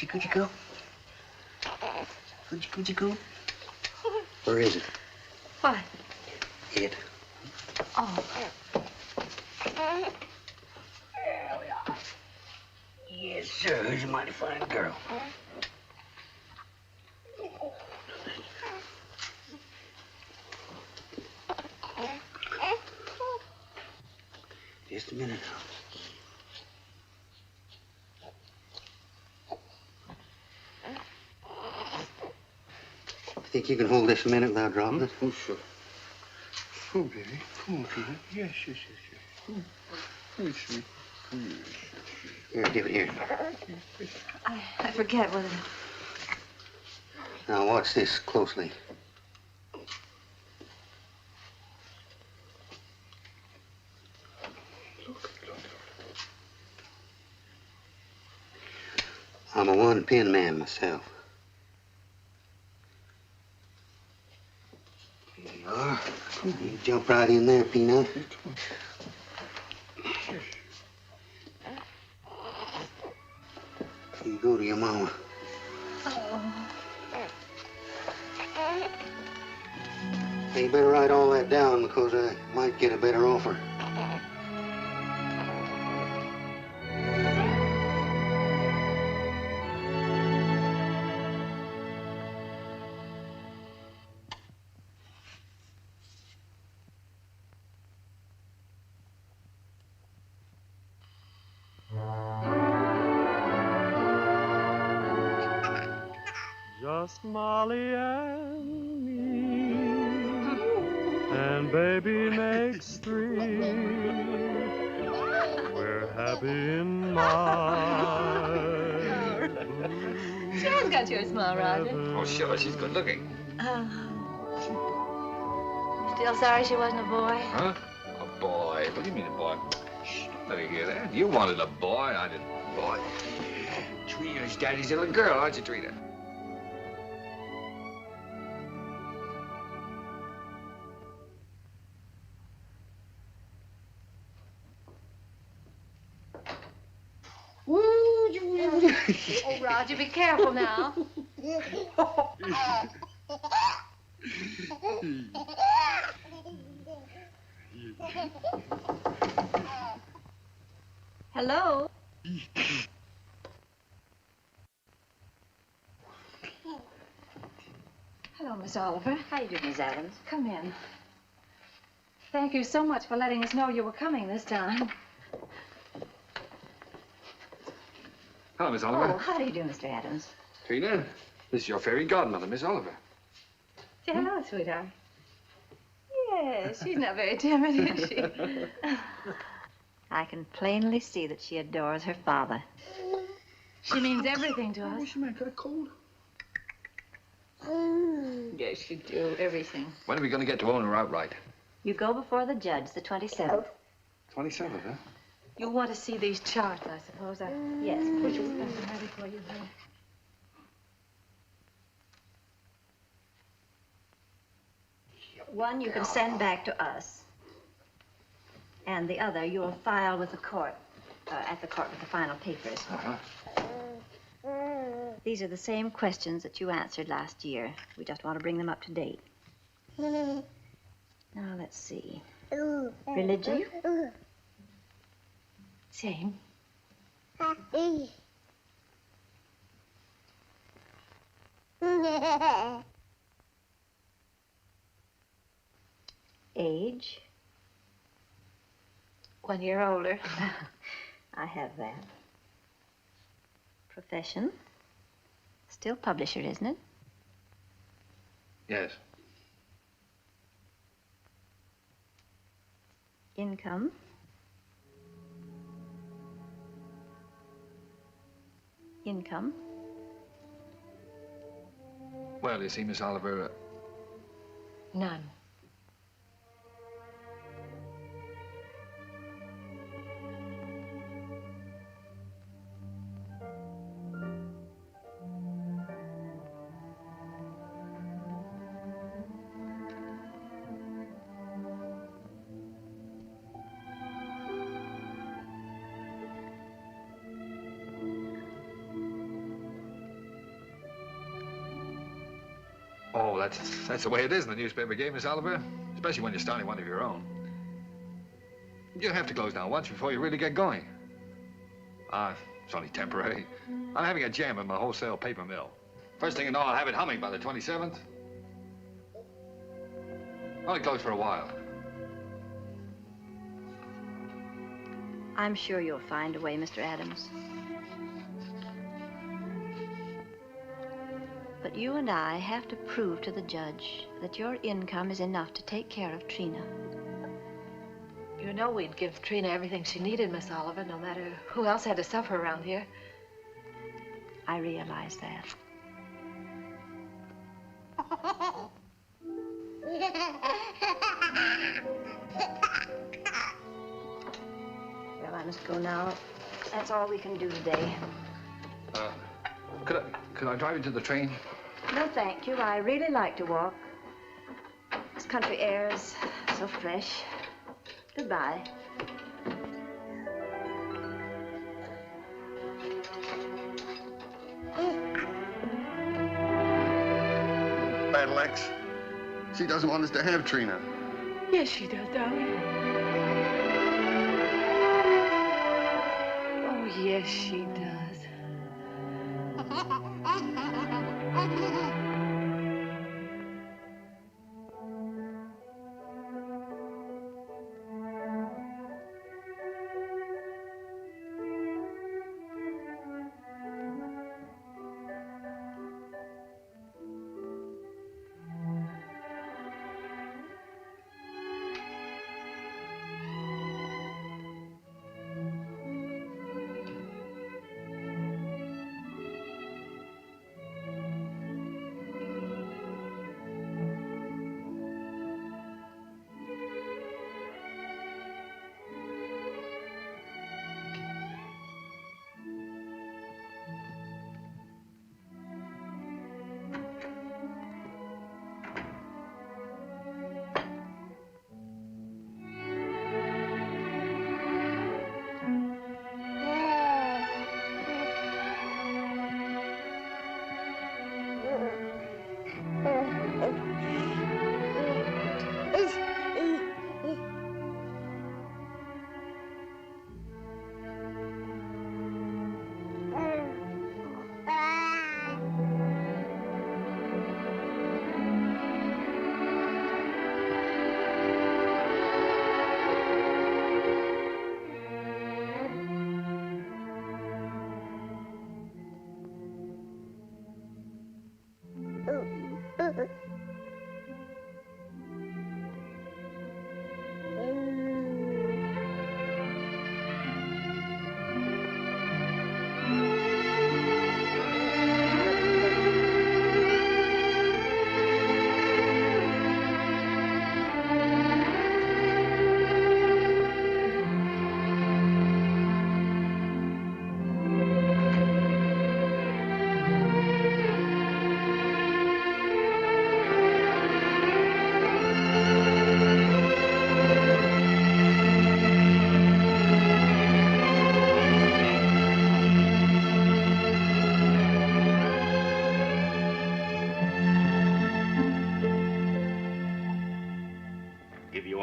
Coochie go. Coochie go. Where is it? What? It. Oh. There we are. Yes, sir. Who's a mighty fine girl. Just a minute now. Think you can hold this a minute without dropping it? Oh, sure. Oh, baby. Come on, Peter. Yes, yes, yes, yes. Oh, sweet. Oh, yes, yes, yes. Here, give it here. I forget whether... Now, watch this closely. I'm a one-pin man myself. Here you are. You jump right in there, Peanut. You go to your mama. Hey, you better write all that down because I might get a better offer. Just Molly and me, and baby makes 3. We're happy in my She has got your smile, Roger. Oh, sure. She's good looking. Still sorry she wasn't a boy? Huh? A boy? What do you mean a boy? Shh, don't let her hear that. You wanted a boy. I didn't. Boy. Trina's daddy's little girl, aren't you, Trina? Oh, Roger, be careful now. Hello? Hello, Miss Oliver. How you doing, Miss Adams? Come in. Thank you so much for letting us know you were coming this time. Hello, Miss Oliver. Oh, how do you do, Mr. Adams? Trina, this is your fairy godmother, Miss Oliver. Say hello, sweetheart. Yes, she's not very timid, is she? I can plainly see that she adores her father. She means everything to us. She might got a cold. Yes, you do. Everything. When are we going to get to own her outright? You go before the judge, the 27th. 27th, huh? You'll want to see these charts, I suppose. Yes, Put please. your stuff ready for you, honey. One you can send back to us. And the other you'll file with the court, at the court with the final papers. Uh-huh. These are the same questions that you answered last year. We just want to bring them up to date. Now, let's see. Religion? Same. Age? 1 year older. I have that. Profession? Still publisher, isn't it? Yes. Income? Income? Well, you see, Miss Oliver, None. oh, that's the way it is in the newspaper game, Miss Oliver. Especially when you're starting one of your own. You have to close down once before you really get going. It's only temporary. I'm having a jam in my wholesale paper mill. First thing you know, I'll have it humming by the 27th. Only closed for a while. I'm sure you'll find a way, Mr. Adams. But you and I have to prove to the judge that your income is enough to take care of Trina. You know we'd give Trina everything she needed, Miss Oliver, no matter who else had to suffer around here. I realize that. Well, I must go now. That's all we can do today. Could I drive you to the train? No, thank you. I really like to walk. This country air is so fresh. Goodbye. Battle Axe. She doesn't want us to have Trina. Yes, she does, darling. Oh, yes, she does.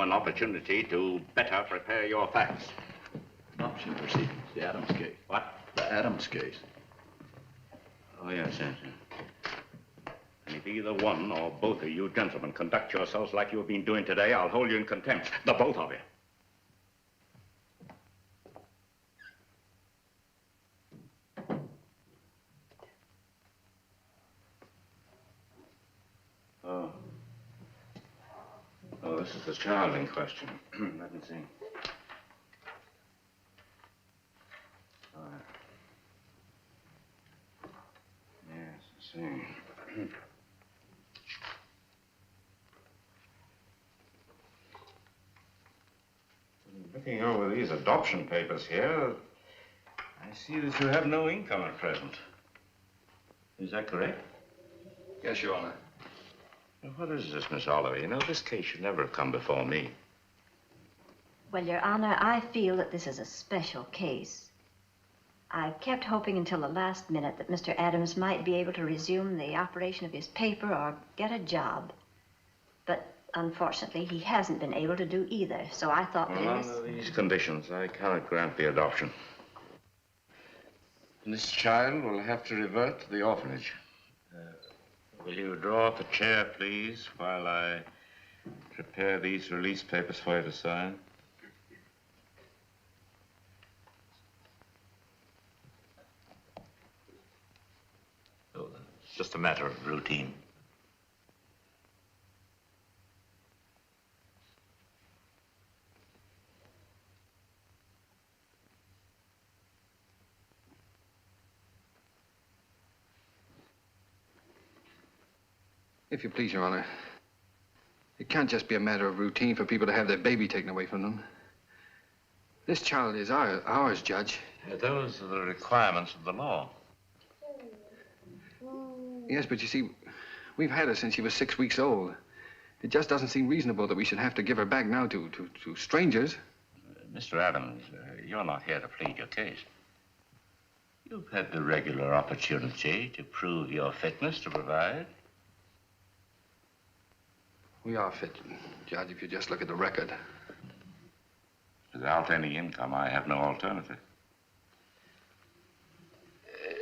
an opportunity to better prepare your facts. Adoption proceedings, the Adams case. What? The Adams case. Oh, yes. And if either one or both of you gentlemen conduct yourselves like you have been doing today, I'll hold you in contempt. The both of you. Oh, this is the child in question. Let me see. Yes, I see. Looking over these adoption papers here, I see that you have no income at present. Is that correct? Yes, Your Honor. Now, what is this, Miss Oliver? You know, this case should never have come before me. Well, Your Honor, I feel that this is a special case. I've kept hoping until the last minute that Mr. Adams might be able to resume the operation of his paper or get a job. But unfortunately, he hasn't been able to do either, so I thought that Under these conditions, I cannot grant the adoption. And this child will have to revert to the orphanage. Will you draw up a chair, please, while I prepare these release papers for you to sign? Oh, it's just a matter of routine. If you please, Your Honor, it can't just be a matter of routine for people to have their baby taken away from them. This child is ours, Judge. Those are the requirements of the law. Yes, but you see, we've had her since she was 6 weeks old. It just doesn't seem reasonable that we should have to give her back now to strangers. Mr. Adams, you're not here to plead your case. You've had the regular opportunity to prove your fitness to provide. We are fit, Judge, if you just look at the record. Without any income, I have no alternative.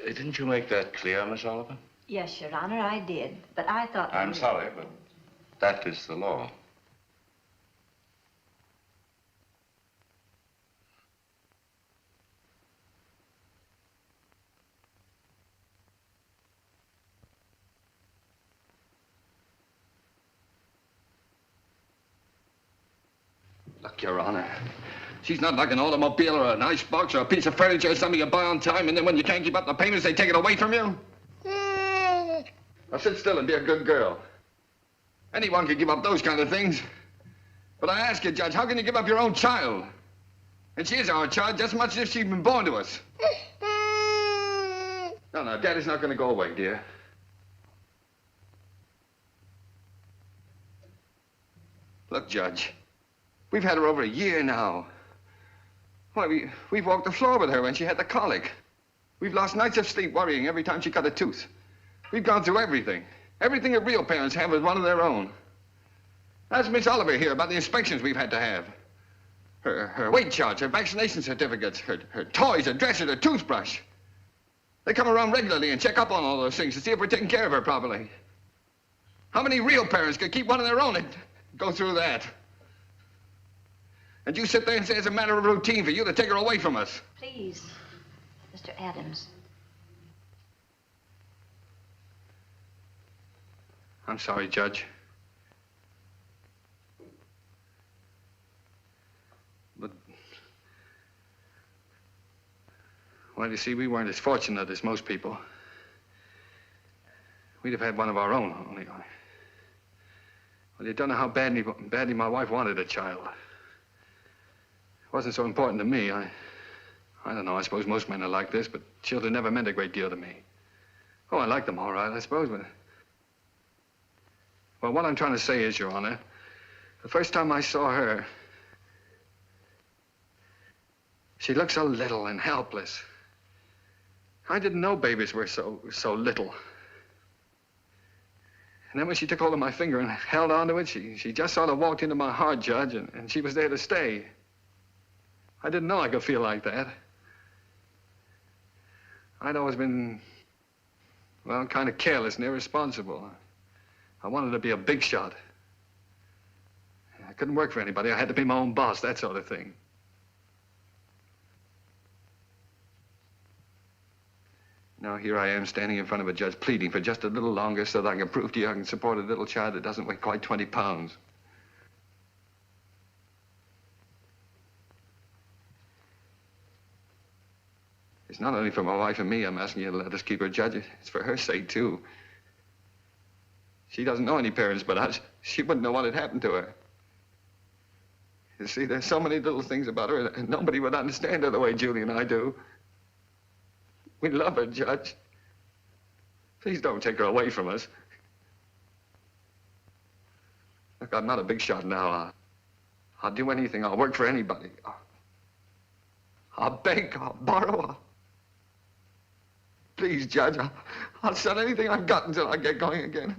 Didn't you make that clear, Miss Oliver? Yes, Your Honor, I did. But I thought... I'm sorry, but that is the law. Look, Your Honor, she's not like an automobile or an icebox or a piece of furniture or something you buy on time, and then when you can't keep up the payments, they take it away from you. Now sit still and be a good girl. Anyone can give up those kind of things. But I ask you, Judge, how can you give up your own child? And she is our child just as much as if she'd been born to us. No, Daddy's not going to go away, dear. Look, Judge, we've had her over a year now. Why, we've walked the floor with her when she had the colic. We've lost nights of sleep worrying every time she cut a tooth. We've gone through everything. Everything that real parents have is one of their own. Ask Miss Oliver here about the inspections we've had to have. Her weight charts, her vaccination certificates, her toys, her dresser, her toothbrush. They come around regularly and check up on all those things to see if we're taking care of her properly. How many real parents could keep one of their own and go through that? And you sit there and say it's a matter of routine for you to take her away from us. Please, Mr. Adams. I'm sorry, Judge. But, well, you see, we weren't as fortunate as most people. We'd have had one of our own, only. Well, you don't know how badly my wife wanted a child. It wasn't so important to me. I don't know, I suppose most men are like this, but children never meant a great deal to me. Oh, I like them all right, I suppose, but... Well, what I'm trying to say is, Your Honor, the first time I saw her, she looked so little and helpless. I didn't know babies were so little. And then when she took hold of my finger and held onto it, she just sort of walked into my heart, Judge, and she was there to stay. I didn't know I could feel like that. I'd always been, well, kind of careless and irresponsible. I wanted to be a big shot. I couldn't work for anybody. I had to be my own boss, that sort of thing. Now here I am standing in front of a judge pleading for just a little longer so that I can prove to you I can support a little child that doesn't weigh quite 20 pounds. It's not only for my wife and me I'm asking you to let us keep her, Judge. It's for her sake, too. She doesn't know any parents but us. She wouldn't know what had happened to her. You see, there's so many little things about her that nobody would understand her the way Julie and I do. We love her, Judge. Please don't take her away from us. Look, I'm not a big shot now. I'll do anything. I'll work for anybody. I'll beg. I'll borrow. Please, Judge, I'll sell anything I've got until I get going again.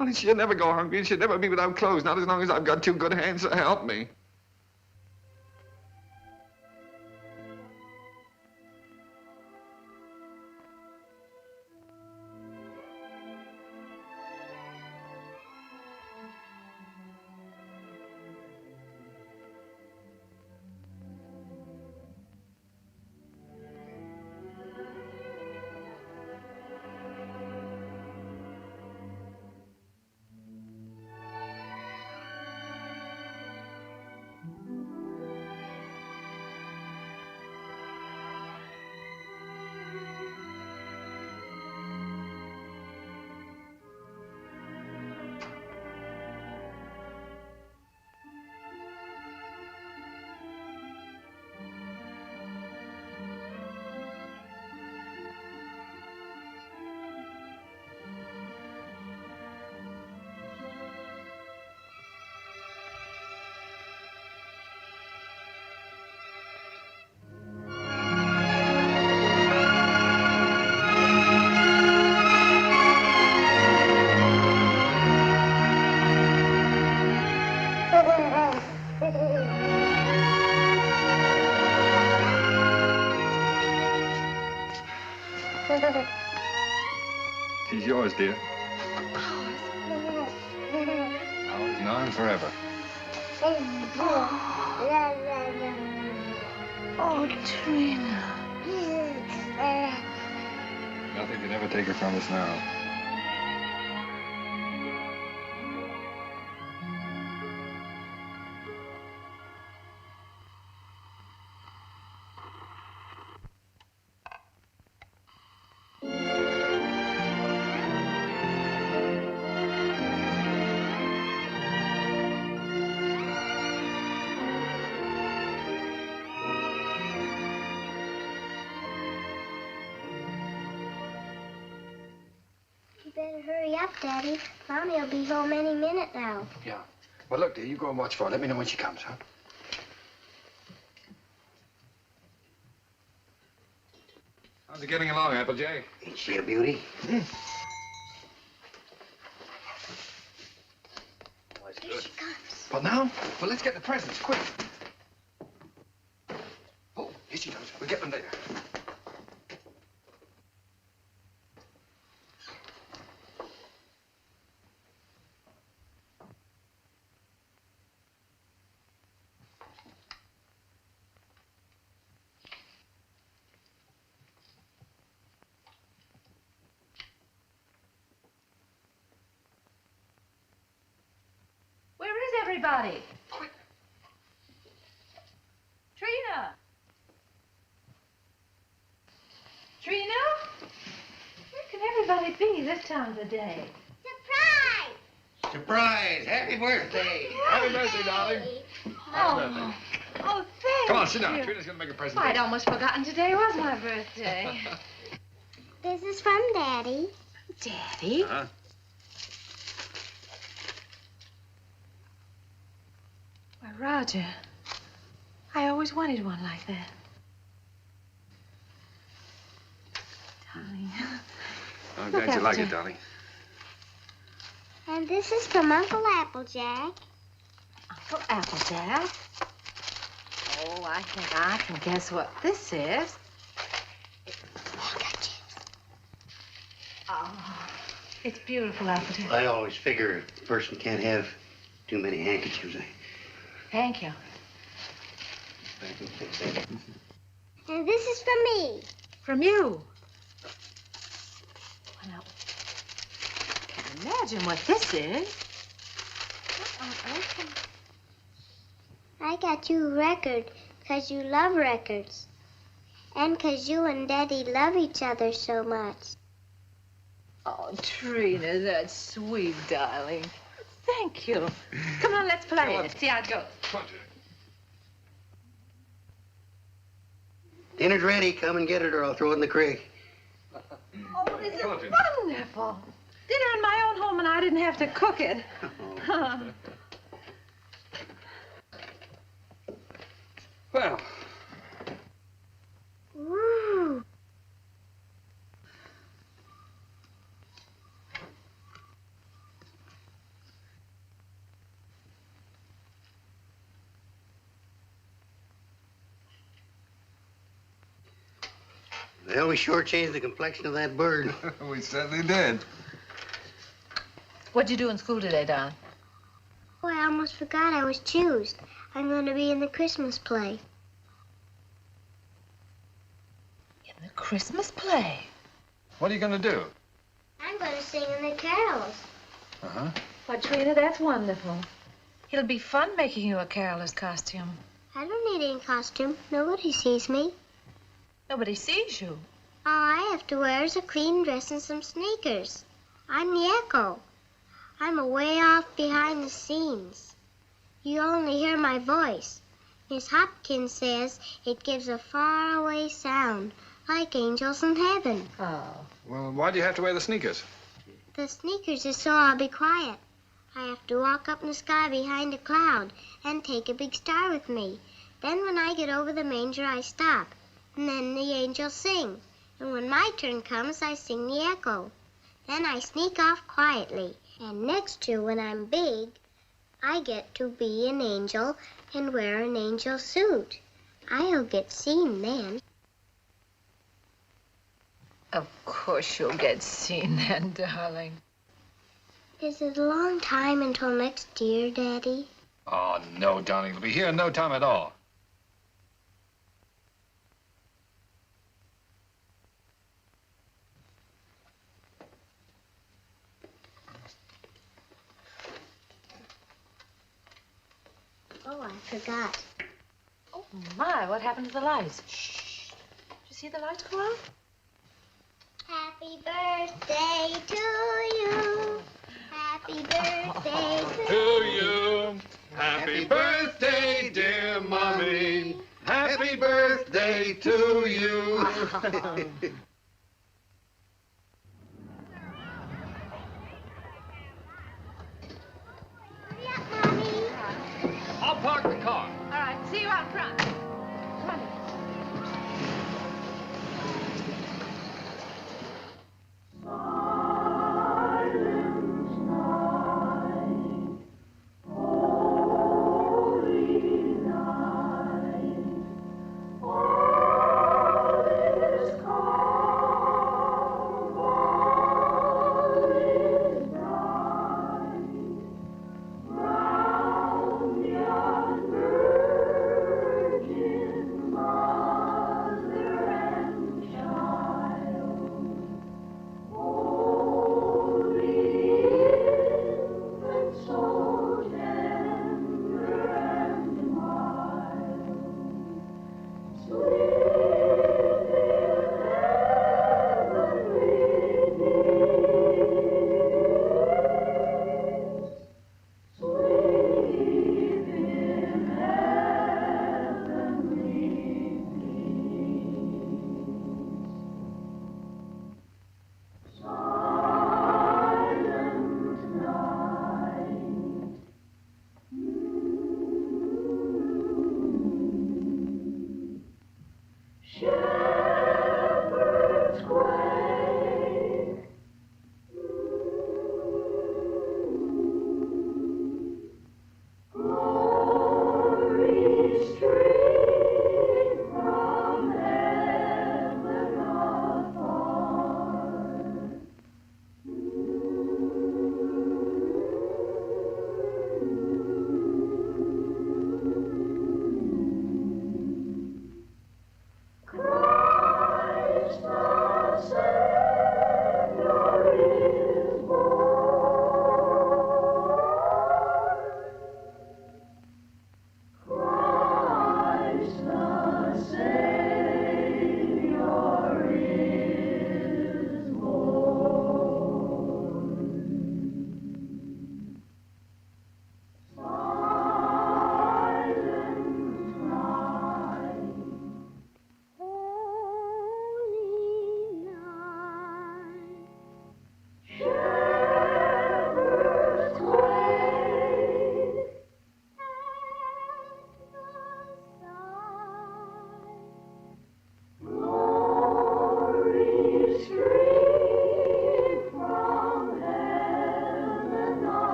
Only she'll never go hungry and she'll never be without clothes, not as long as I've got two good hands to help me. She's yours, dear. Ours now and forever. Oh, Trina. Nothing can ever take her from us now. Hurry up, Daddy. Mommy will be home any minute now. Yeah. Well, look, dear, you go and watch for her. Let me know when she comes, huh? How's it getting along, Applejay? Ain't she a beauty? Here she comes. Well, now? Well, let's get the presents, quick. Oh, here she comes. We'll get them later. Everybody. Quick. Trina. Trina? Where can everybody be this time of the day? Surprise! Surprise! Happy birthday! Happy birthday, darling. Happy birthday. Oh, thank Come on, sit you. down. Trina's gonna make a present. I'd almost forgotten today was my birthday. This is from Daddy. Daddy? Uh-huh. Why, Roger, I always wanted one like that. Darling. I'm Look glad you like after- it, darling. And this is from Uncle Applejack. Uncle Applejack? Oh, I think I can guess what this is. Oh, it's beautiful, Applejack. I always figure a person can't have too many handkerchiefs. Thank you. And this is from me. From you? Well, now, imagine what this is. I got you a record because you love records. And because you and Daddy love each other so much. Oh, Trina, that's sweet, darling. Thank you. Come on, let's play it. See how it goes. Dinner's ready. Come and get it or I'll throw it in the creek. Oh, this is wonderful. Dinner in my own home and I didn't have to cook it. Well. Woo. Well, we sure changed the complexion of that bird. We certainly did. What'd you do in school today, darling? Oh, I almost forgot I was choosed. I'm going to be in the Christmas play. In the Christmas play? What are you going to do? I'm going to sing in the carols. Uh-huh. Why, Trina, that's wonderful. It'll be fun making you a caroler's costume. I don't need any costume. Nobody sees me. Nobody sees you. All I have to wear is a clean dress and some sneakers. I'm the echo. I'm away off behind the scenes. You only hear my voice. Miss Hopkins says it gives a faraway sound, like angels in heaven. Oh. Well, why do you have to wear the sneakers? The sneakers is so I'll be quiet. I have to walk up in the sky behind a cloud and take a big star with me. Then when I get over the manger, I stop. And then the angels sing. And when my turn comes, I sing the echo. Then I sneak off quietly. And next year, when I'm big, I get to be an angel and wear an angel suit. I'll get seen then. Of course you'll get seen then, darling. Is it a long time until next year, Daddy? Oh, no, darling. It'll be here in no time at all. Oh, I forgot. Oh, my, what happened to the lights? Shh. Did you see the lights go out? Happy birthday to you. Happy birthday To you. Happy birthday, dear Mommy. Happy birthday to you. I'll park the car. All right, see you out front. Come on.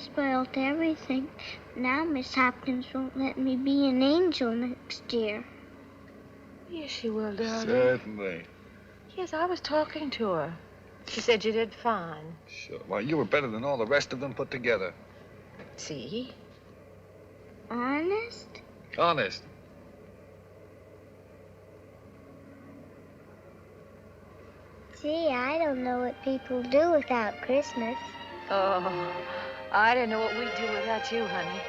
spoiled everything. Now Miss Hopkins won't let me be an angel next year. Yes, she will, darling. Certainly. Yes, I was talking to her. She said you did fine. Sure. Why, you were better than all the rest of them put together. See? Honest? Honest. Gee, I don't know what people do without Christmas. Oh, I didn't know what we'd do without you, honey.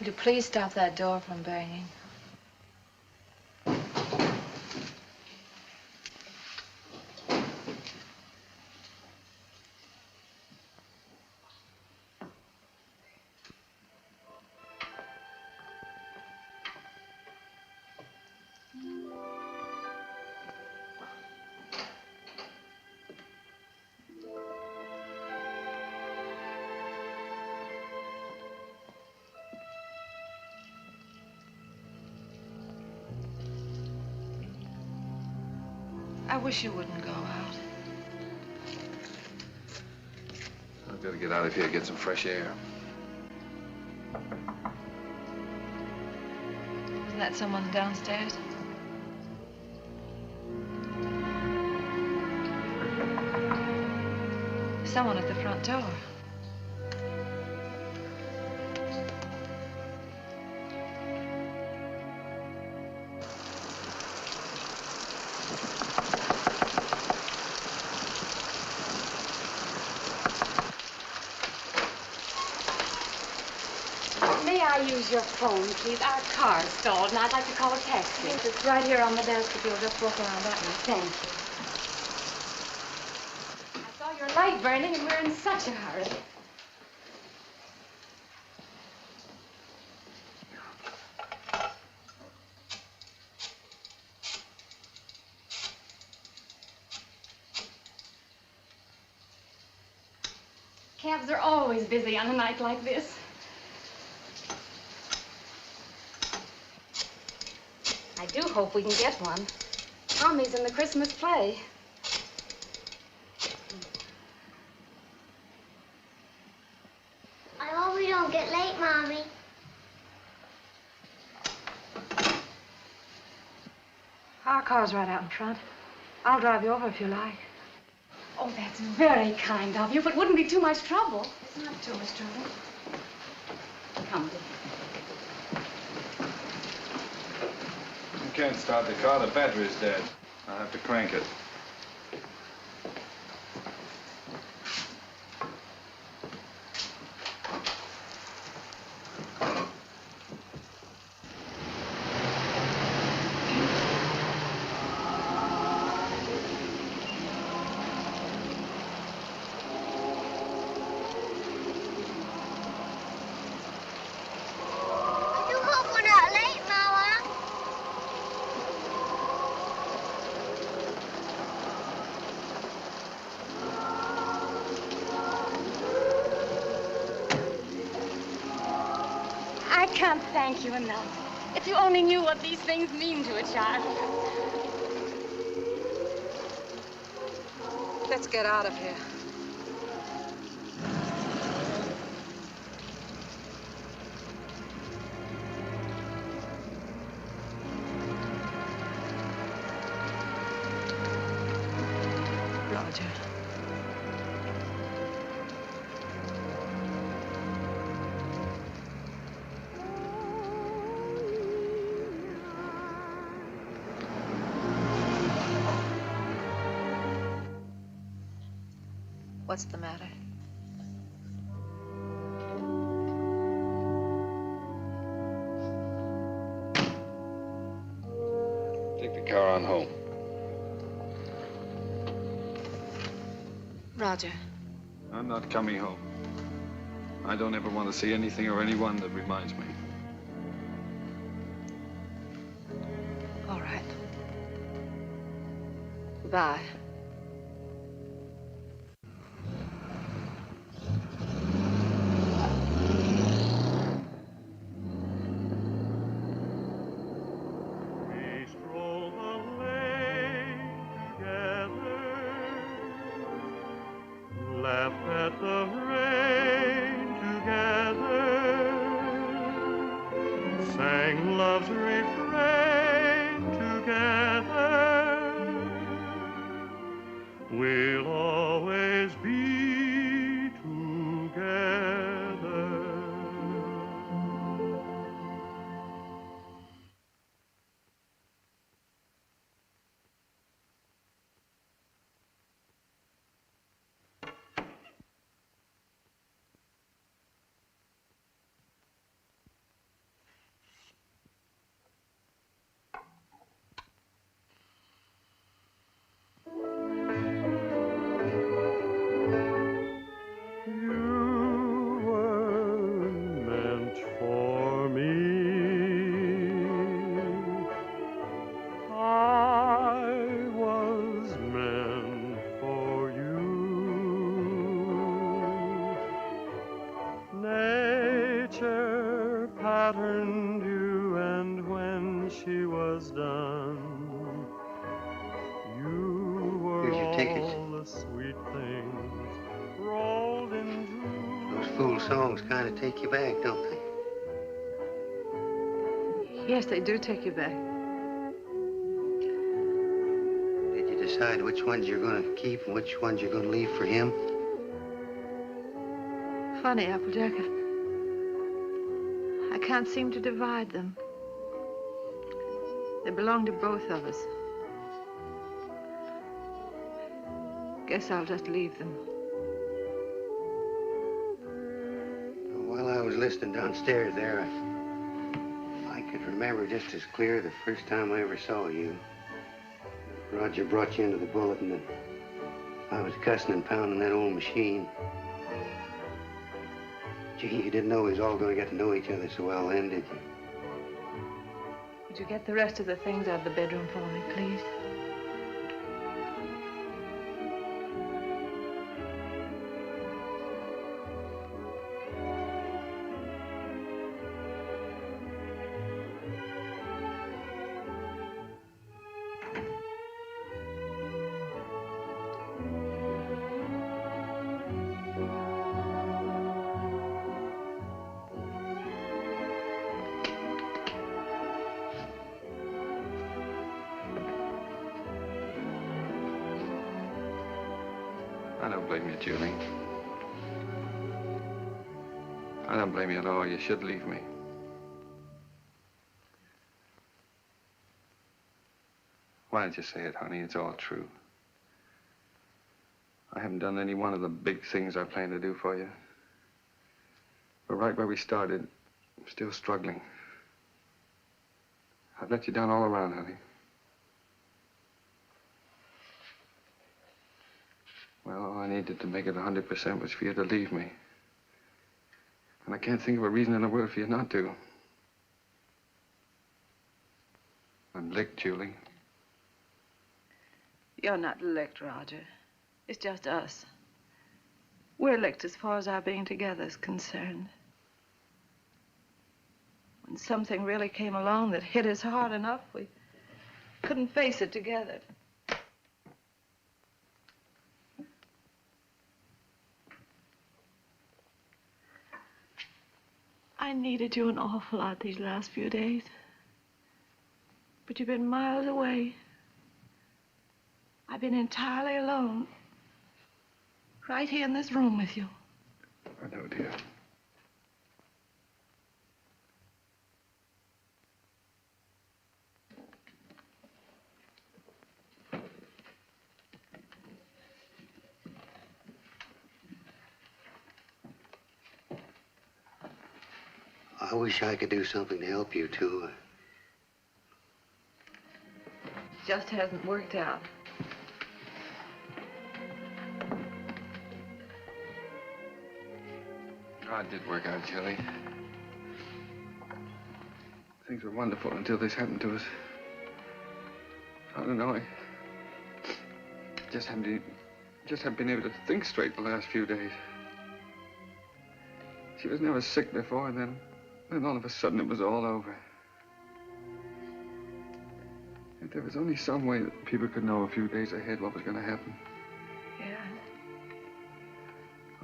Would you please stop that door from banging? I wish you wouldn't go out. I've got to get out of here, get some fresh air. Isn't that someone downstairs? someone at the front door. May I use your phone, please? Our car's stalled, and I'd like to call a taxi. Yes, it's right here on the desk if you'll just walk around that way. Thank you. I saw your light burning, and we're in such a hurry. Cabs are always busy on a night like this. I do hope we can get one. Tommy's in the Christmas play. I hope we don't get late, Mommy. Our car's right out in front. I'll drive you over if you like. Oh, that's very kind of you, but wouldn't be too much trouble. It's not too much trouble. Come, dear. You can't start the car. The battery's dead. I'll have to crank it. I do hope we're not late, Mama. I can't thank you enough. If you only knew what these things mean to a child. Let's get out of here. Roger. What's the matter? Take the car on home. Roger. I'm not coming home. I don't ever want to see anything or anyone that reminds me. All right. Goodbye. We stroll the lane together, laughed at the rain together, sang love's refrain together. We'll always be together. You were meant for me. I was meant for you. Nature patterned you, and when she was done, you were Here's your ticket. all the sweet things rolled into. Those fool songs kind of take you back, don't they? Yes, they do take you back. Did you decide which ones you're going to keep and which ones you're going to leave for him? funny, Applejack. I can't seem to divide them. They belong to both of us. Guess I'll just leave them. While I was listening downstairs there, I could remember just as clear the first time I ever saw you. Roger brought you into the bulletin and I was cussing and pounding that old machine. Gee, you didn't know we was all going to get to know each other so well then, did you? Would you get the rest of the things out of the bedroom for me, please? I don't blame you, Julie. I don't blame you at all. You should leave me. Why don't you say it, honey? It's all true. I haven't done any one of the big things I planned to do for you. But right where we started, I'm still struggling. I've let you down all around, honey. Well, all I needed to make it 100% was for you to leave me. And I can't think of a reason in the world for you not to. I'm licked, Julie. You're not licked, Roger. It's just us. We're licked as far as our being together is concerned. When something really came along that hit us hard enough, we couldn't face it together. I needed you an awful lot these last few days. But you've been miles away. I've been entirely alone. Right here in this room with you. I know, dear. I wish I could do something to help you, too. Just hasn't worked out. Oh, it did work out, Julie. Things were wonderful until this happened to us. I don't know, I just haven't been able to think straight the last few days. She was never sick before, and then all of a sudden it was all over. If there was only some way that people could know a few days ahead what was going to happen. Yeah.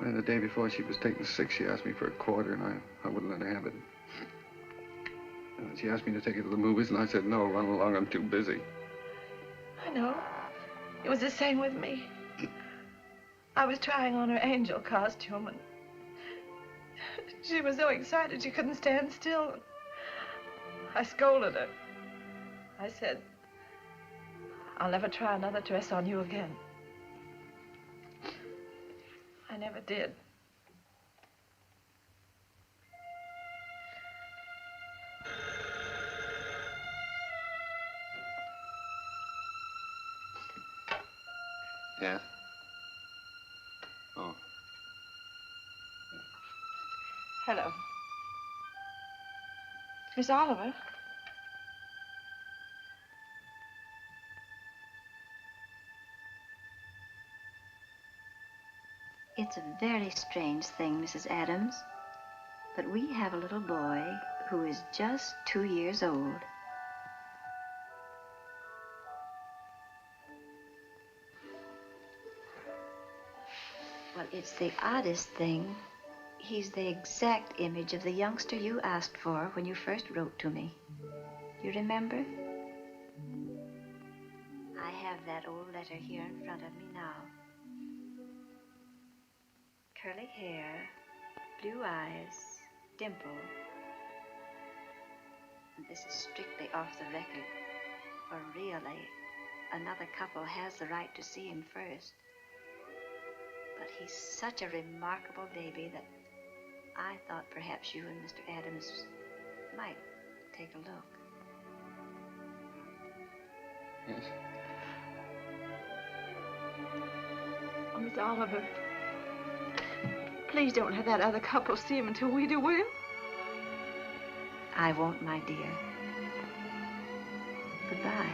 And the day before she was taken sick, she asked me for a quarter, and I wouldn't let her have it. And she asked me to take her to the movies, and I said, no, run along, I'm too busy. I know. It was the same with me. I was trying on her angel costume, and she was so excited she couldn't stand still. I scolded her. I said, I'll never try another dress on you again. I never did. Yeah? Oh. Hello. Miss Oliver? It's a very strange thing, Mrs. Adams, but we have a little boy who is just 2 years old. Well, it's the oddest thing. He's the exact image of the youngster you asked for when you first wrote to me. You remember? I have that old letter here in front of me now. Curly hair, blue eyes, dimple. And this is strictly off the record. For really, another couple has the right to see him first. But he's such a remarkable baby that I thought perhaps you and Mr. Adams might take a look. Yes. Oh, Miss Oliver, please don't have that other couple see him until we do, will you? I won't, my dear. Goodbye.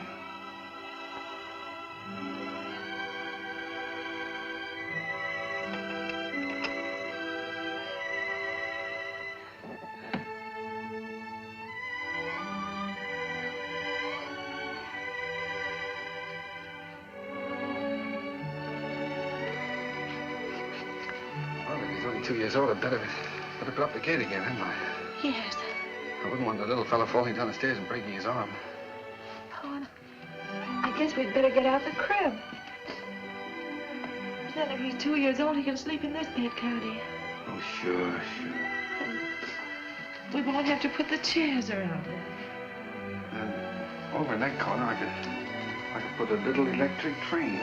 Well, if he's only 2 years old, I'd better put up the gate again, hadn't I? Yes. I wouldn't want the little fellow falling down the stairs and breaking his arm. Oh, I guess we'd better get out the crib. Then if he's 2 years old, he can sleep in this bed, can't he? Oh, sure. We won't have to put the chairs around it. And over in that corner, I could put a little electric train.